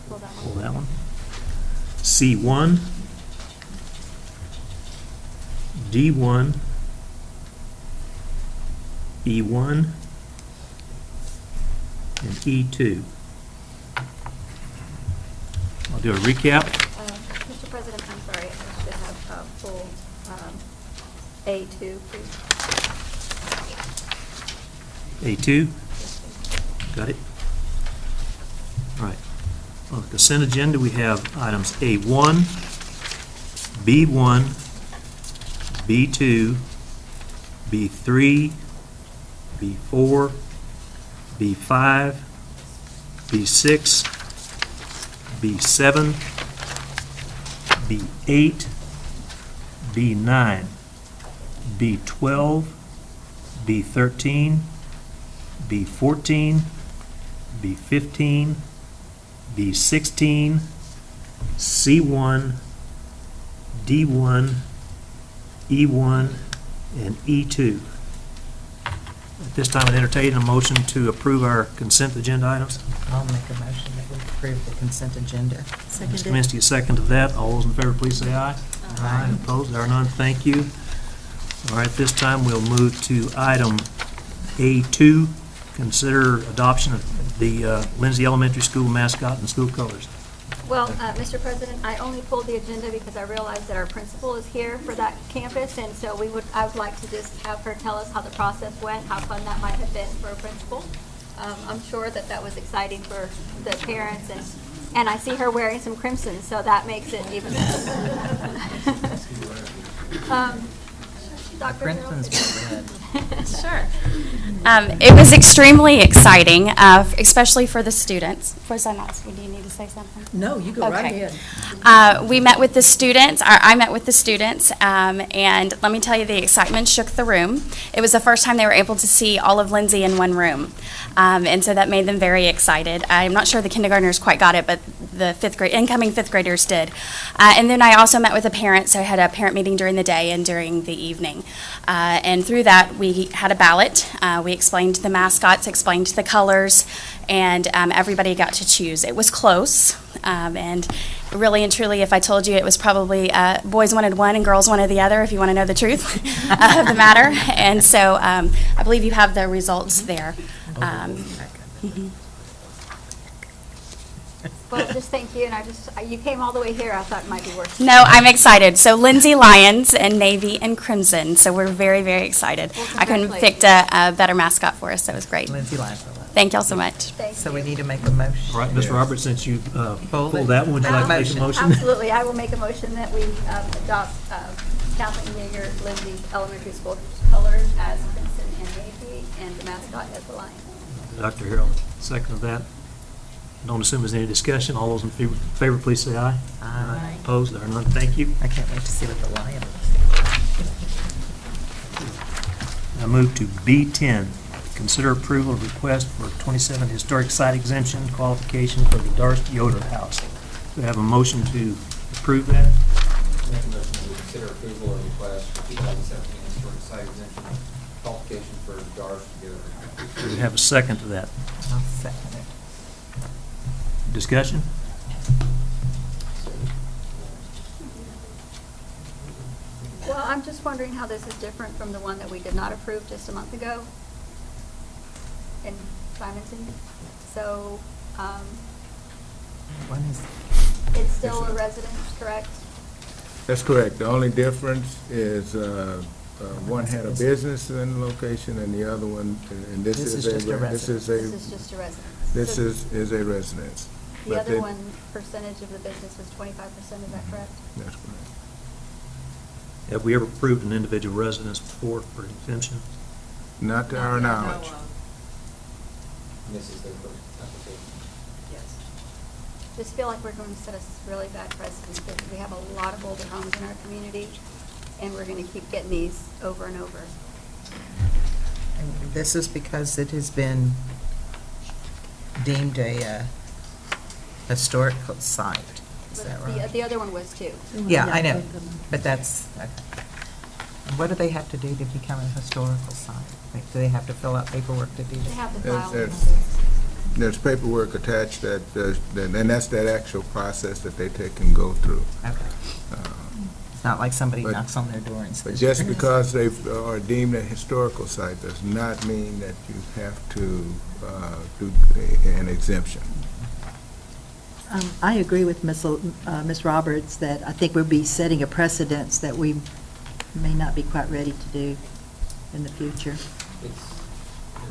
pull that pull one. that one, C1, D1, E1, and E2. I'll do a recap. Mr. President, I'm sorry, I should have pulled A2, please. A2, got it? All right. On the consent agenda, we have items A1, B1, B2, B3, B4, B5, B6, B7, B8, B9, B12, B13, B14, B15, B16, C1, D1, E1, and E2. At this time, I'd entertain a motion to approve our consent agenda items. I'll make a motion that we approve the consent agenda. Ms. Kaminsky, a second to that. All those in favor, please say aye. Aye. Opposed? There are none. Thank you. All right, this time we'll move to item A2, consider adoption of the Lindsay Elementary School mascot and school colors. Well, Mr. President, I only pulled the agenda because I realized that our principal is here for that campus, and so I would like to just have her tell us how the process went, how fun that might have been for a principal. I'm sure that was exciting for the parents, and I see her wearing some crimson, so that makes it even better. Dr. Sure. It was extremely exciting, especially for the students. Was I not? Do you need to say something? No, you go right Okay. ahead. We met with the students, I met with the students, and let me tell you, the excitement shook the room. It was the first time they were able to see all of Lindsay in one room, and so that made them very excited. I'm not sure the kindergartners quite got it, but the incoming fifth graders did. And then I also met with the parents, so I had a parent meeting during the day and during the evening. And through that, we had a ballot. We explained the mascots, explained the colors, and everybody got to choose. It was close, and really and truly, if I told you, it was probably boys wanted one and girls wanted the other, if you want to know the truth of the matter. And so I believe you have the results there. Well, just thank you, and you came all the way here, I thought it might be worth it. No, I'm excited. So Lindsay Lions and Navy and Crimson. So we're very, very excited. Well, I couldn't have picked a better mascot for us. That was great. Lindsay Lions. Thank y'all so much. So we need to make a motion. All right, Ms. Roberts, since you pulled that one, would you like to make a motion? Absolutely. I will make a motion that we adopt Kathleen Yeager, Lindsay Elementary School colors as Crimson and Navy, and the mascot as the lion. Dr. Harold, second of that. Don't assume there's any discussion. All those in favor, please say aye. Aye. Opposed? There are none. Thank you. I can't wait to see what the lion looks Now move to B10. Consider approval of request for 27 historic site exemption qualification for the Darst Yoder House. Do we have a motion to approve that? Make a motion to consider approval of request for 2017 historic site exemption qualification for Darst Yoder. Do we have a second to that? I'll second it. Discussion? Well, I'm just wondering how this is different from the one that we did not approve just a month ago in Simonton. So, it's still a residence, correct? That's correct. The only difference is one had a business in the location and the other one, and this is just a this is just a residence. This So is a residence. The But other they- one, percentage of the business was 25%, is that correct? That's correct. Have we ever approved an individual residence before for exemption? Not to our knowledge. This is their first application. Yes. Just feel like we're going to set a really bad precedent, because we have a lot of older homes in our community, and we're going to keep getting these over and over. And this is because it has been deemed a historical site. Is that But right? the other one was too. Yeah, I know, but that's, what do they have to do to become a historical site? Like, do they have to fill out paperwork to do that? They have to There's- file. There's paperwork attached and that's that actual process that they take and go through. Okay. It's not like somebody but- knocks on their door and But says. just because they are deemed a historical site does not mean that you have to do an exemption. I agree with Ms. Roberts that I think we'll be setting a precedence that we may not be quite ready to do in the future.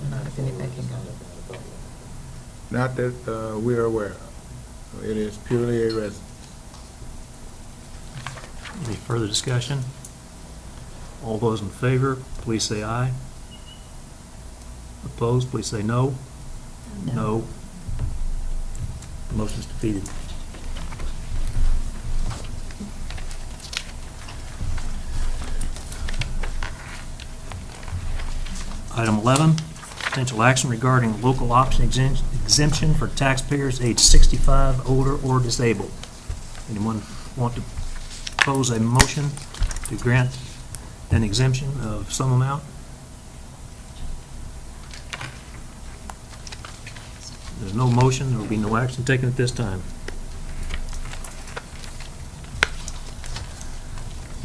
Not if anybody can go. Not that we are aware of. It is purely a residence. Any further discussion? All those in favor, please say aye. Opposed, please say no. No. The motion is defeated. Item 11, potential action regarding local option exemption for taxpayers age 65, older, or disabled. Anyone want to pose a motion to grant an exemption of some amount? There's no motion, there will be no action taken at this time.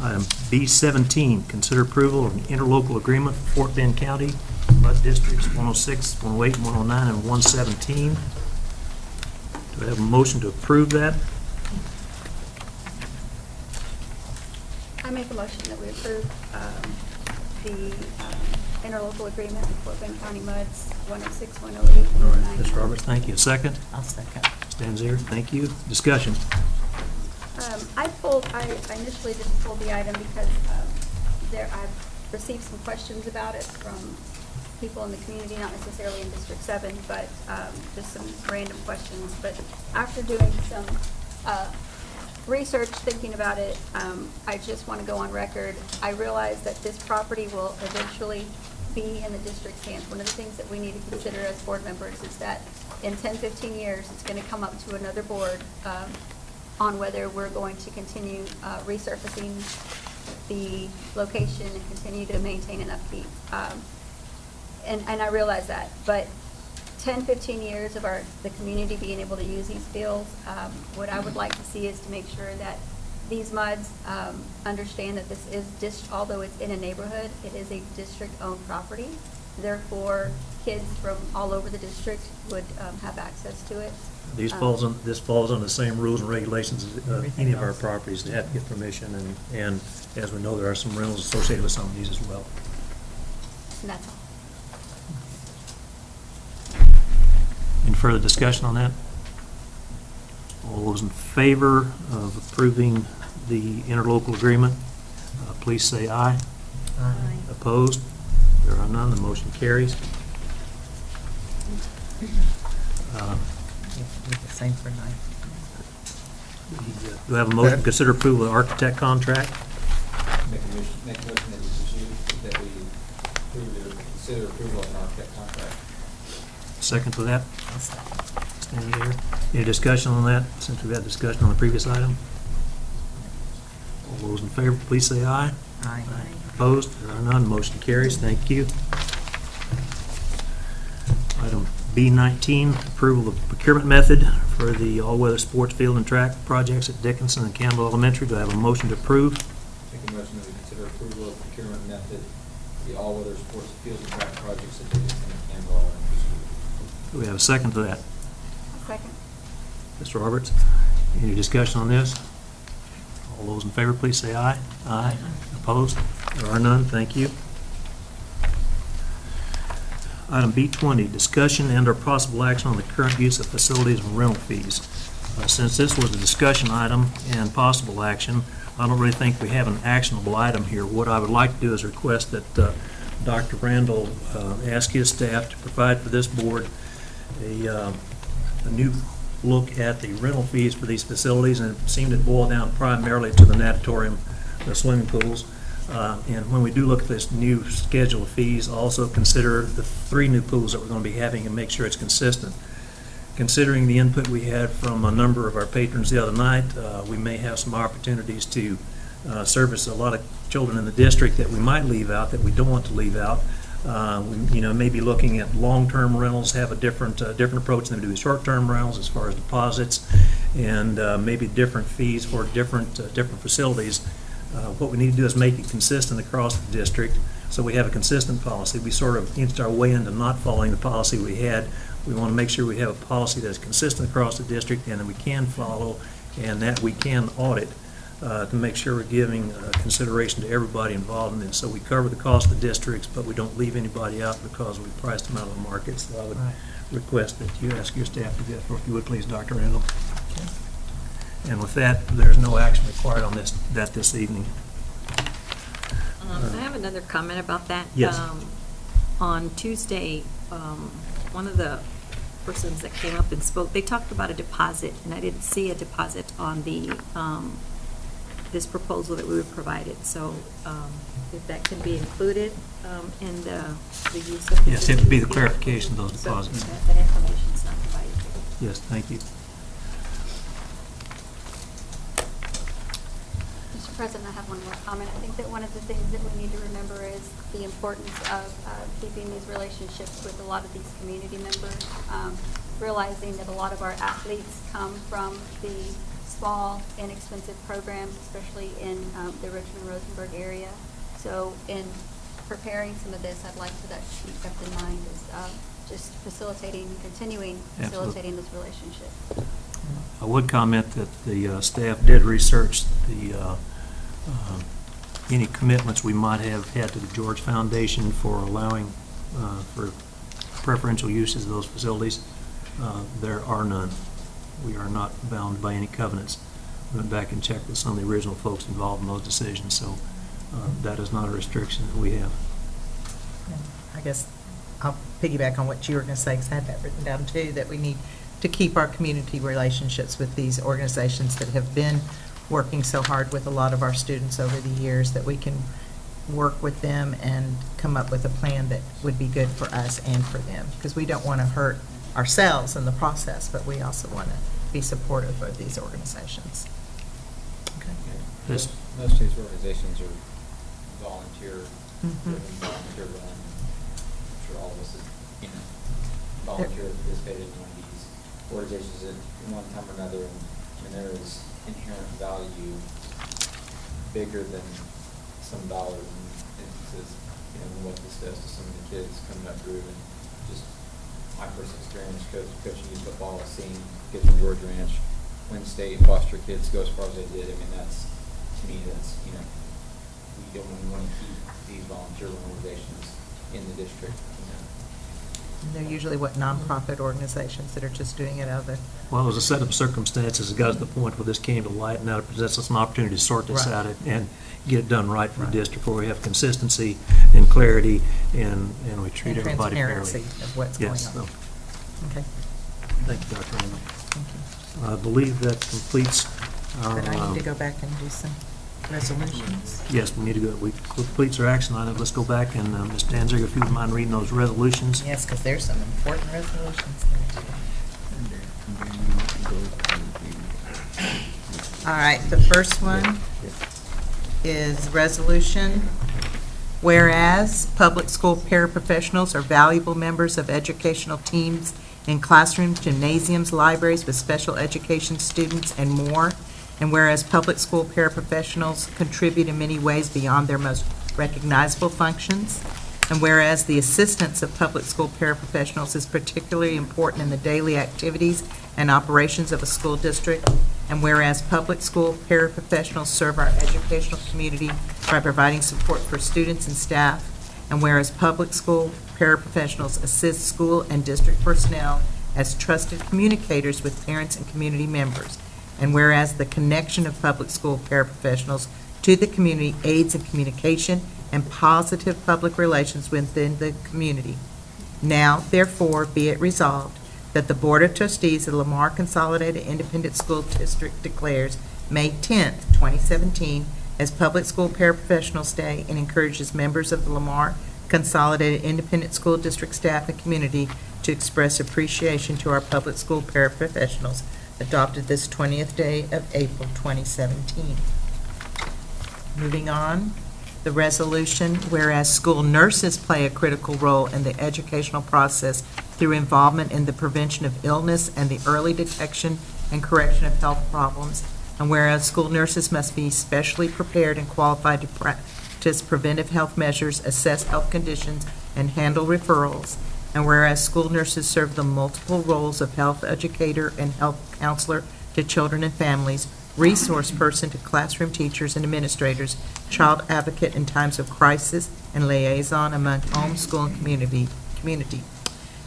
Item B17, consider approval of an interlocal agreement for Fort Bend County, Mud Districts 106, 108, 109, and 117. Do I have a motion to approve that? I make a motion that we approve the interlocal agreement with Fort Bend County MUDs 106, 108, All right, 109. Ms. Roberts, thank you. Second? I'll second. Stands there, thank you. Discussion. I initially just pulled the item because I've received some questions about it from people in the community, not necessarily in District 7, but just some random questions. But after doing some research, thinking about it, I just want to go on record. I realize that this property will eventually be in the district's hands. One of the things that we need to consider as board members is that in 10, 15 years, it's going to come up to another board on whether we're going to continue resurfacing the location and continue to maintain and upkeep. And I realize that, but 10, 15 years of the community being able to use these fields, what I would like to see is to make sure that these MUDs understand that this is, although it's in a neighborhood, it is a district-owned property. Therefore, kids from all over the district would have access to it. This falls on the same rules and regulations as any of our properties. They have to get permission, and as we know, there are some rentals associated with some of these as well. And that's all. Any further discussion on that? All those in favor of approving the interlocal agreement, please say aye. Aye. Opposed? There are none. The motion carries. The same for 9. Do we have a motion to consider approval of the architect contract? Make a motion that we consider approval of an architect contract. Second to that? Standing here. Any discussion on that, since we've had discussion on the previous item? All those in favor, please say aye. Aye. Opposed? There are none. Motion carries. Thank you. Item B19, approval of procurement method for the all-weather sports field and track projects at Dickinson and Campbell Elementary. Do I have a motion to approve? Make a motion that we consider approval of procurement method for the all-weather sports field and track projects at Dickinson and Campbell Elementary School. Do we have a second to that? Second. Mr. Roberts, any discussion on this? All those in favor, please say aye. Aye. Opposed? There are none. Thank you. Item B20, discussion and/or possible action on the current use of facilities and rental fees. Since this was a discussion item and possible action, I don't really think we have an actionable item here. What I would like to do is request that Dr. Randall ask his staff to provide for this board a new look at the rental fees for these facilities, and it seemed to boil down primarily to the natatorium, the swimming pools. And when we do look at this new schedule of fees, also consider the 3 new pools that we're going to be having and make sure it's consistent. Considering the input we had from a number of our patrons the other night, we may have some opportunities to service a lot of children in the district that we might leave out, that we don't want to leave out. We, maybe looking at long-term rentals, have a different approach than we do with short-term rentals as far as deposits, and maybe different fees for different facilities. What we need to do is make it consistent across the district, so we have a consistent policy. We sort of inched our way into not following the policy we had. We want to make sure we have a policy that's consistent across the district and that we can follow and that we can audit to make sure we're giving consideration to everybody involved in this. So we cover the cost of the districts, but we don't leave anybody out because we priced them out of the market. So I would request that you ask your staff to do that, if you would please, Dr. Randall. Okay. And with that, there's no action required on this evening. I have another comment about that. Yes. On Tuesday, one of the persons that came up and spoke, they talked about a deposit, and I didn't see a deposit on the this proposal that we were provided. So if that can be included in the use of... Yes, it would be the clarification of those deposits. So that information's not provided. Yes, thank you. Mr. President, I have one more comment. I think that one of the things that we need to remember is the importance of keeping these relationships with a lot of these community members, realizing that a lot of our athletes come from the small, inexpensive programs, especially in the Richmond-Rosenberg area. So in preparing some of this, I'd like for that to be kept in mind as just continuing facilitating this relationship. I would comment that the staff did research the any commitments we might have had to the George Foundation for allowing for preferential uses of those facilities. There are none. We are not bound by any covenants. We went back and checked with some of the original folks involved in those decisions, so that is not a restriction that we have. I guess I'll piggyback on what you were going to say, because I had that written down too, that we need to keep our community relationships with these organizations that have been working so hard with a lot of our students over the years, that we can work with them and come up with a plan that would be good for us and for them, because we don't want to hurt ourselves in the process, but we also want to be supportive of these organizations. Okay. Most of these organizations are volunteer, Mhm. volunteer run. I'm sure all of us have, volunteer participated in one of these organizations at one time or another, and there is inherent value bigger than some dollars and instances, and what this does to some of the kids coming up through, and just my personal experience coaching youth football, seeing kids from George Ranch win state, foster kids go as far as they did. I mean, that's, to me, that's, we don't want to keep these volunteer organizations in the district. And they're usually nonprofit organizations that are just doing it out of the. Well, it was a set of circumstances that got to the point where this came to light, and now it presents us an opportunity to sort this Right. out and get it done right for the district, where we have consistency and clarity, and we treat And everybody fairly. transparency of what's Yes, going on. so, Okay. thank you, Dr. Raymond. Thank you. I believe that completes our. But I need to go back and do some resolutions. Yes, we need to go, we completes our action item. Let's go back and, Ms. Danziger, if you would mind reading those resolutions. Yes, because there's some important resolutions there too. All right, the first one is resolution, whereas public school paraprofessionals are valuable members of educational teams in classrooms, gymnasiums, libraries with special education students, and more, and whereas public school paraprofessionals contribute in many ways beyond their most recognizable functions, and whereas the assistance of public school paraprofessionals is particularly important in the daily activities and operations of a school district, and whereas public school paraprofessionals serve our educational community by providing support for students and staff, and whereas public school paraprofessionals assist school and district personnel as trusted communicators with parents and community members, and whereas the connection of public school paraprofessionals to the community aids in communication and positive public relations within the community. Now, therefore, be it resolved that the Board of Trustees of Lamar Consolidated Independent School District declares May 10th, 2017 as Public School Paraprofessionals Day and encourages members of the Lamar Consolidated Independent School District staff and community to express appreciation to our public school paraprofessionals, adopted this 20th day of April 2017. Moving on, the resolution, whereas school nurses play a critical role in the educational process through involvement in the prevention of illness and the early detection and correction of health problems, and whereas school nurses must be specially prepared and qualified to practice preventive health measures, assess health conditions, and handle referrals, and whereas school nurses serve the multiple roles of health educator and health counselor to children and families, resource person to classroom teachers and administrators, child advocate in times of crisis, and liaison among home, school, and community.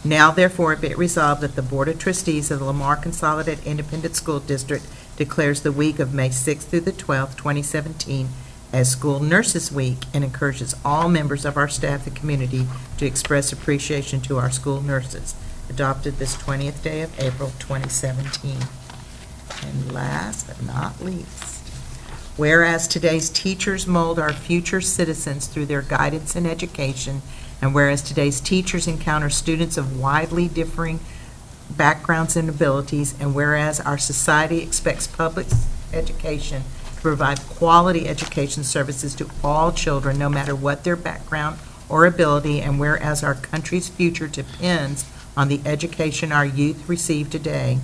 Now, therefore, be it resolved that the Board of Trustees of the Lamar Consolidated Independent School District declares the week of May 6th through the 12th, 2017, as School Nurses Week, and encourages all members of our staff and community to express appreciation to our school nurses, adopted this 20th day of April 2017. And last but not least, whereas today's teachers mold our future citizens through their guidance and education, and whereas today's teachers encounter students of widely differing backgrounds and abilities, and whereas our society expects public education to provide quality education services to all children, no matter what their background or ability, and whereas our country's future depends on the education our youth receive today,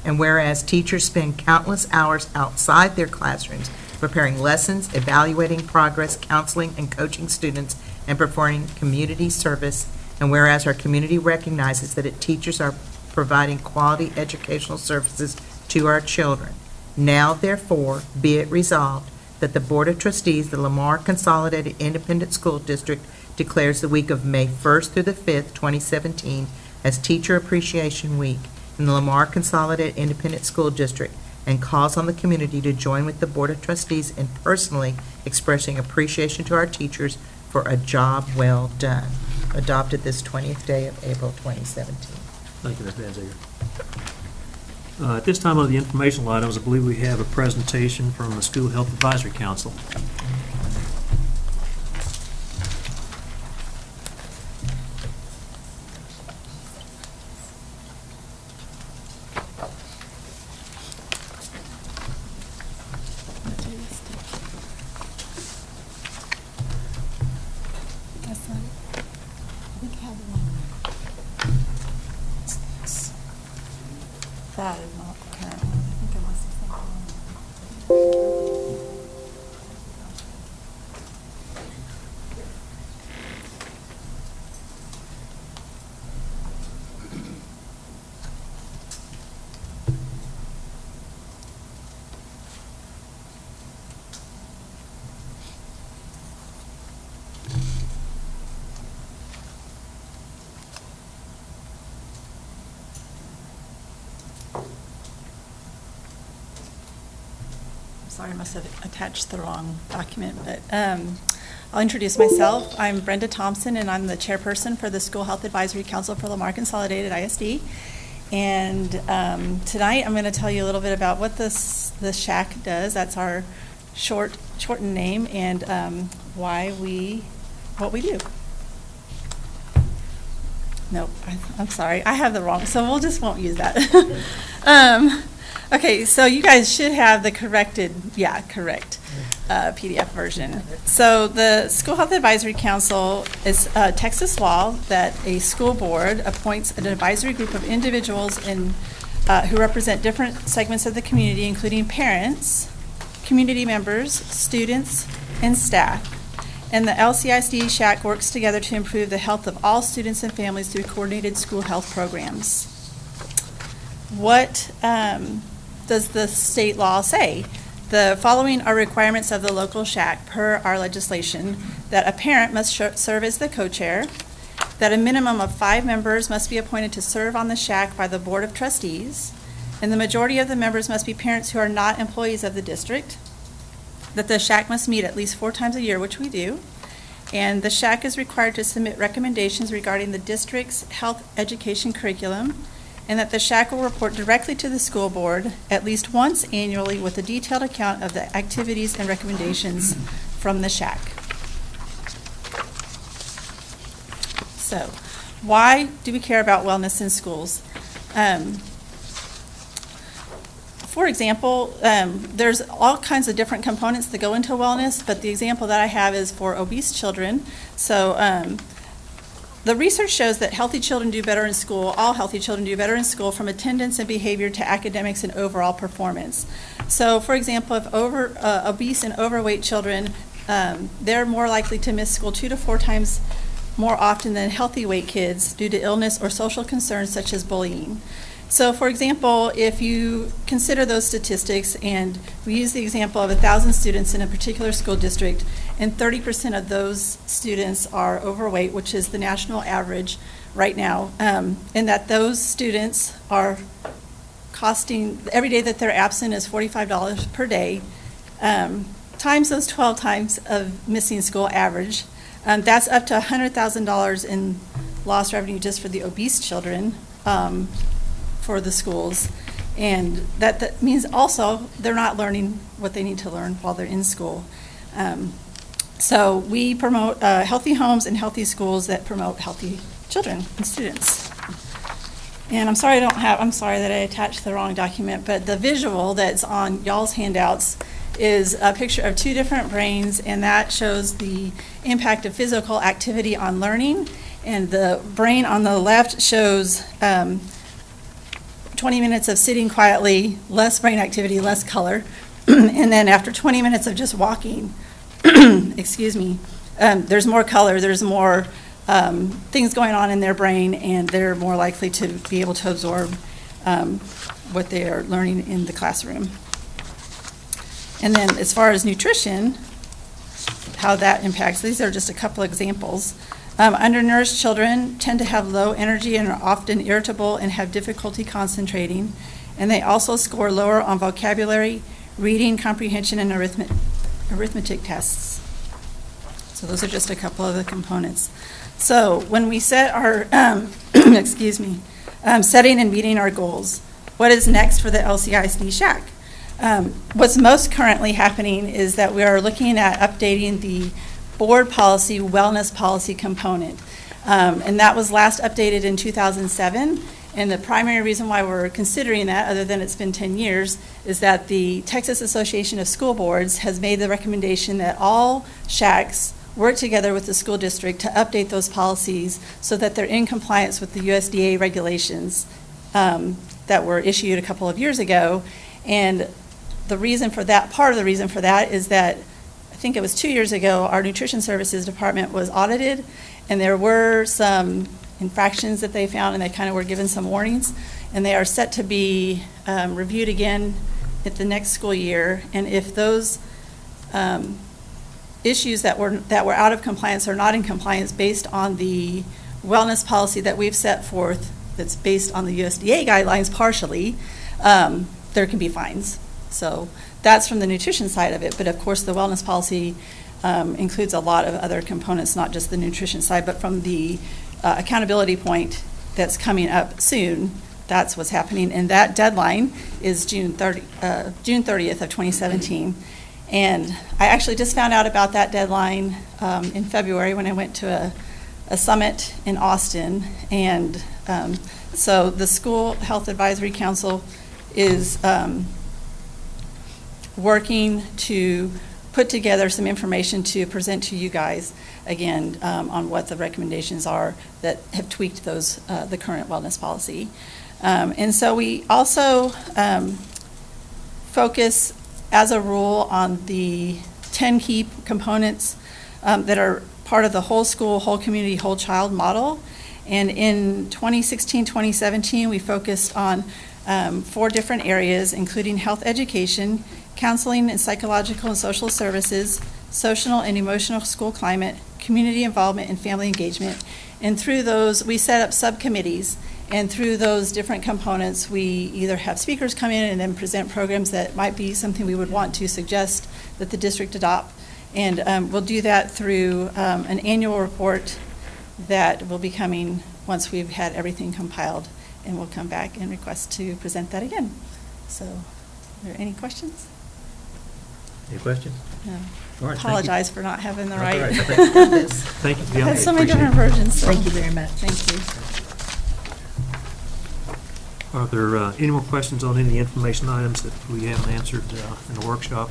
and whereas teachers spend countless hours outside their classrooms preparing lessons, evaluating progress, counseling and coaching students, and performing community service, and whereas our community recognizes that teachers are providing quality educational services to our children. Now, therefore, be it resolved that the Board of Trustees of the Lamar Consolidated Independent School District declares the week of May 1st through the 5th, 2017, as Teacher Appreciation Week in the Lamar Consolidated Independent School District, and calls on the community to join with the Board of Trustees in personally expressing appreciation to our teachers for a job well done. Adopted this 20th day of April 2017. Thank you, Ms. Danziger. At this time of the informational items, I believe we have a presentation from the School Health Advisory Council. sorry, I must have attached the wrong document, but I'll introduce myself. I'm Brenda Thompson, and I'm the chairperson for the School Health Advisory Council for Lamar Consolidated ISD. And tonight I'm going to tell you a little bit about what the SHAC does. That's our shortened name, and what we do. Nope, I'm sorry, I have the wrong, so we'll just won't use that. Okay, so you guys should have the correct PDF version. So the School Health Advisory Council is Texas law that a school board appoints an advisory group of individuals who represent different segments of the community, including parents, community members, students, and staff. And the LCISD SHAC works together to improve the health of all students and families through coordinated school health programs. What does the state law say? The following are requirements of the local SHAC per our legislation: that a parent must serve as the co-chair, that a minimum of 5 members must be appointed to serve on the SHAC by the Board of Trustees, and the majority of the members must be parents who are not employees of the district, that the SHAC must meet at least 4 times a year, which we do, and the SHAC is required to submit recommendations regarding the district's health education curriculum, and that the SHAC will report directly to the school board at least once annually with a detailed account of the activities and recommendations from the SHAC. So, why do we care about wellness in schools? For example, there's all kinds of different components that go into wellness, but the example that I have is for obese children. So the research shows that healthy children do better in school, all healthy children do better in school, from attendance and behavior to academics and overall performance. So for example, if obese and overweight children, they're more likely to miss school 2 to 4 times more often than healthy weight kids due to illness or social concerns such as bullying. So for example, if you consider those statistics, and we use the example of 1,000 students in a particular school district, and 30% of those students are overweight, which is the national average right now, and that those students are costing, every day that they're absent is $45 per day, times those 12 times of missing school average, that's up to $100,000 in lost revenue just for the obese children. For the schools, and that means also they're not learning what they need to learn while they're in school. So we promote healthy homes and healthy schools that promote healthy children and students. And I'm sorry that I attached the wrong document, but the visual that's on y'all's handouts is a picture of 2 different brains, and that shows the impact of physical activity on learning. And the brain on the left shows 20 minutes of sitting quietly, less brain activity, less color. And then after 20 minutes of just walking, excuse me, there's more color, there's more things going on in their brain, and they're more likely to be able to absorb what they are learning in the classroom. And then as far as nutrition, how that impacts, these are just a couple examples. Undernourished children tend to have low energy and are often irritable and have difficulty concentrating. And they also score lower on vocabulary, reading, comprehension, and arithmetic tests. So those are just a couple of the components. So when we set our, setting and meeting our goals, what is next for the LCISD SHAC? What's most currently happening is that we are looking at updating the board policy, wellness policy component. And that was last updated in 2007. And the primary reason why we're considering that, other than it's been 10 years, is that the Texas Association of School Boards has made the recommendation that all SHACs work together with the school district to update those policies so that they're in compliance with the USDA regulations that were issued a couple of years ago. And the reason for that, part of the reason for that is that I think it was 2 years ago, our nutrition services department was audited, and there were some infractions that they found, and they kind of were given some warnings, and they are set to be reviewed again at the next school year. And if those issues that were out of compliance are not in compliance based on the wellness policy that we've set forth, that's based on the USDA guidelines partially, there can be fines. So that's from the nutrition side of it, but of course, the wellness policy includes a lot of other components, not just the nutrition side, but from the accountability point that's coming up soon, that's what's happening. And that deadline is June 30th of 2017. And I actually just found out about that deadline in February when I went to a summit in Austin. And so the School Health Advisory Council is working to put together some information to present to you guys, again, on what the recommendations are that have tweaked those, the current wellness policy. And so we also focus, as a rule, on the 10 key components that are part of the whole school, whole community, whole child model. And in 2016, 2017, we focused on 4 different areas, including health education, counseling and psychological and social services, social and emotional school climate, community involvement, and family engagement. And through those, we set up subcommittees. And through those different components, we either have speakers come in and then present programs that might be something we would want to suggest that the district adopt. And we'll do that through an annual report that will be coming once we've had everything compiled. And we'll come back and request to present that again. So, are there any questions? Any questions? No. All right, Apologize for not having the That's right. all right. Thank you for the I had update. so many Appreciate different it. versions. So. Thank you very much. Thank you. Are there any more questions on any of the information items that we haven't answered in the workshop?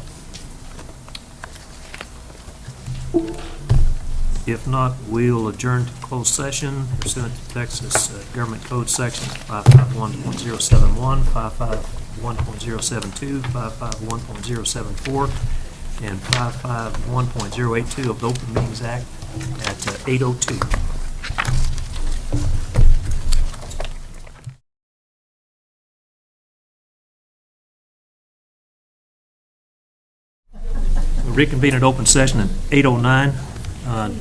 If not, we'll adjourn to closed session pursuant to Texas Government Code Sections 551.071, 551.072, 551.074, and 551.082 of the Open Meetings Act at 8:02. We'll reconvene at open session at 8:09.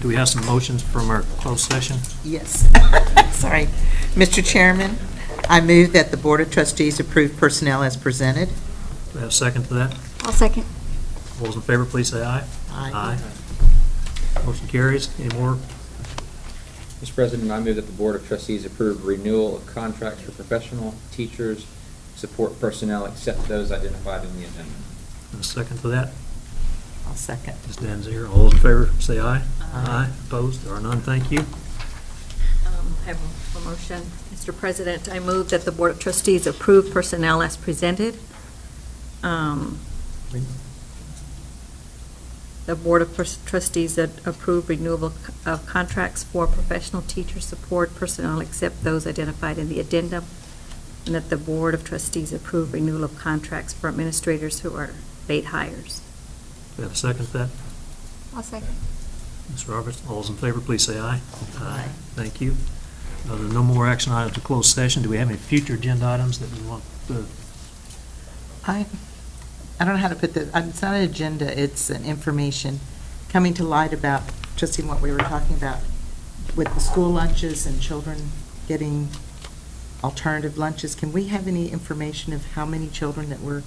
Do we have some motions from our closed session? Yes. Sorry. Mr. Chairman, I move that the Board of Trustees approve personnel as presented. Do we have a second to that? I'll second. All those in favor, please say aye. Aye. Motion carries. Any more? Mr. President, I move that the Board of Trustees approve renewal of contracts for professional teachers, support personnel, except those identified in the agenda. And a second to that? I'll second. Ms. Danziger, all those in favor, say aye. Aye. Opposed? There are none. Thank you. I have a motion. Mr. President, I move that the Board of Trustees approve personnel as presented. The Board of Trustees that approve renewal of contracts for professional teacher support personnel except those identified in the addendum, and that the Board of Trustees approve renewal of contracts for administrators who are late hires. Do we have a second to that? I'll second. Ms. Roberts, all those in favor, please say aye. Aye. Thank you. There are no more action items to close session. Do we have any future agenda items that we want to? I don't know how to put this. It's not an agenda. It's an information coming to light about just in what we were talking about with the school lunches and children getting alternative lunches. Can we have any information of how many children that were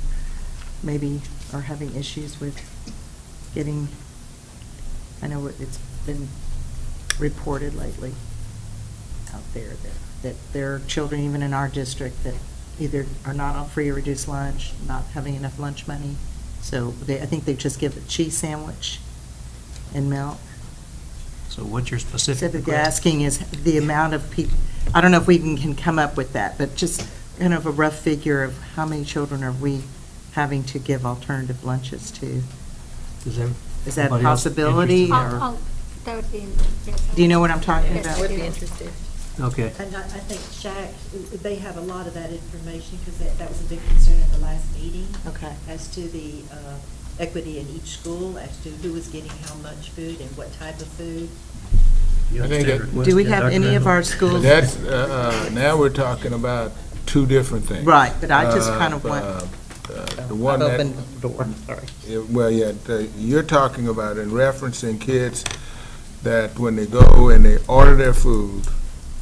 maybe are having issues with getting? I know it's been reported lately out there that there are children even in our district that either are not on free or reduced lunch, not having enough lunch money. So I think they just give a cheese sandwich and milk. So what's your specific Specifically request? asking is the amount of people, I don't know if we even can come up with that, but just kind of a rough figure of how many children are we having to give alternative lunches to? Is that a anybody else possibility? interested? Or That would be. do you know what I'm talking Yes, about? I would be interested. Okay. And I think Shaq, they have a lot of that information because that was a big concern at the last meeting. Okay. As to the equity in each school, as to who was getting how much food and what type of food. You I think understand that- request? Do we Yeah, have Dr. any of Randall? our schools? That's, now we're talking about two different things. Right, but I just kind of want. The one that. Open the door, sorry. Well, yeah, you're talking about in referencing kids that when they go and they order their food,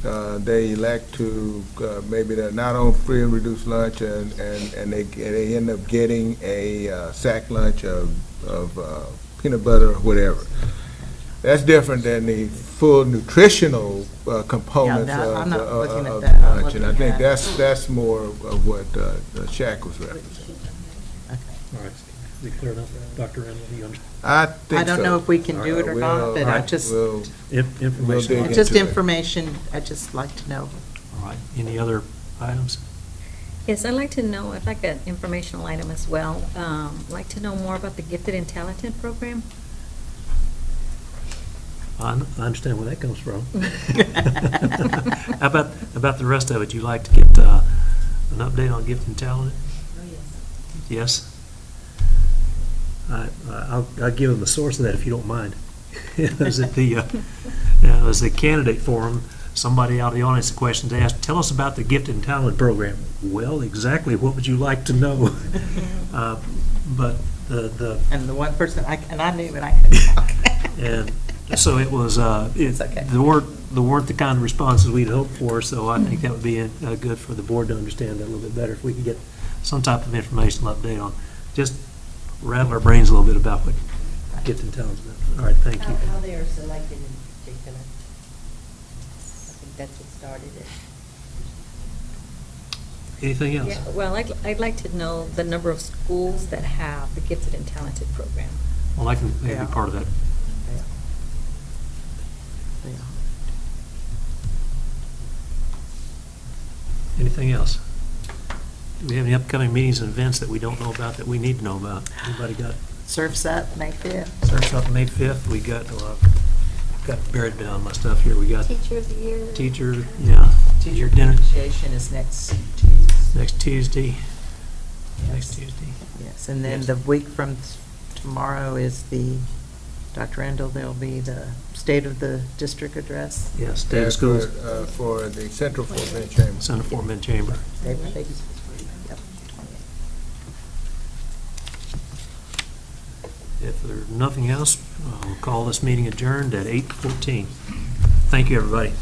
they elect to, maybe they're not on free and reduced lunch, and they end up getting a sack lunch of peanut butter or whatever. That's different than the full nutritional components Yeah, I'm not looking at of that. I'm lunch, and I looking think at- that's more of what the Shack was representing. All right. Is it clear enough, Dr. Randall? Do you understand? I think I don't so. know if we can do it or not, but I just, Information. dig just into it. information, I'd just like to know. All right. Any other items? Yes, I'd like to know, I'd like an informational item as well. I'd like to know more about the Gifted and Talented program. I understand where that comes from. How about the rest of it? You like to get an update on Gifted and Talented? Oh, yes. Yes? I'll give them the source of that if you don't mind. It was at the candidate forum. Somebody out of the audience, the questions asked, tell us about the Gifted and Talented program. Well, exactly what would you like to know? But And the one person, I knew, but I couldn't talk. and so it was, there weren't the kind of responses we'd hoped for, so I think that would be good for the board to understand that a little bit better if we could get some type of informational update on, just rattle our brains a little bit about what Gifted and Talented is. All right, thank you. How they are selected in particular. I think that's what started it. Anything else? Yeah, well, I'd like to know the number of schools that have the Gifted and Talented program. Well, I can maybe be part of that. Anything else? Do we have any upcoming meetings and events that we don't know about that we need to know about? Anybody got? Surf's Up, May 5th. Surf's Up May 5th. We got buried down my stuff here. We got Teacher of the Year. Teacher, yeah. Teacher dinner. appreciation is next Tuesday. Next Tuesday. Yes. Next Tuesday. Yes, and then the week from tomorrow is Dr. Randall, there'll be the State of the District Address. Yes, State of Schools. For the Central Fort Bend Chamber. Central Fort Bend Chamber. State of the- yep, 28. If there's nothing else, we'll call this meeting adjourned at 8:14. Thank you, everybody.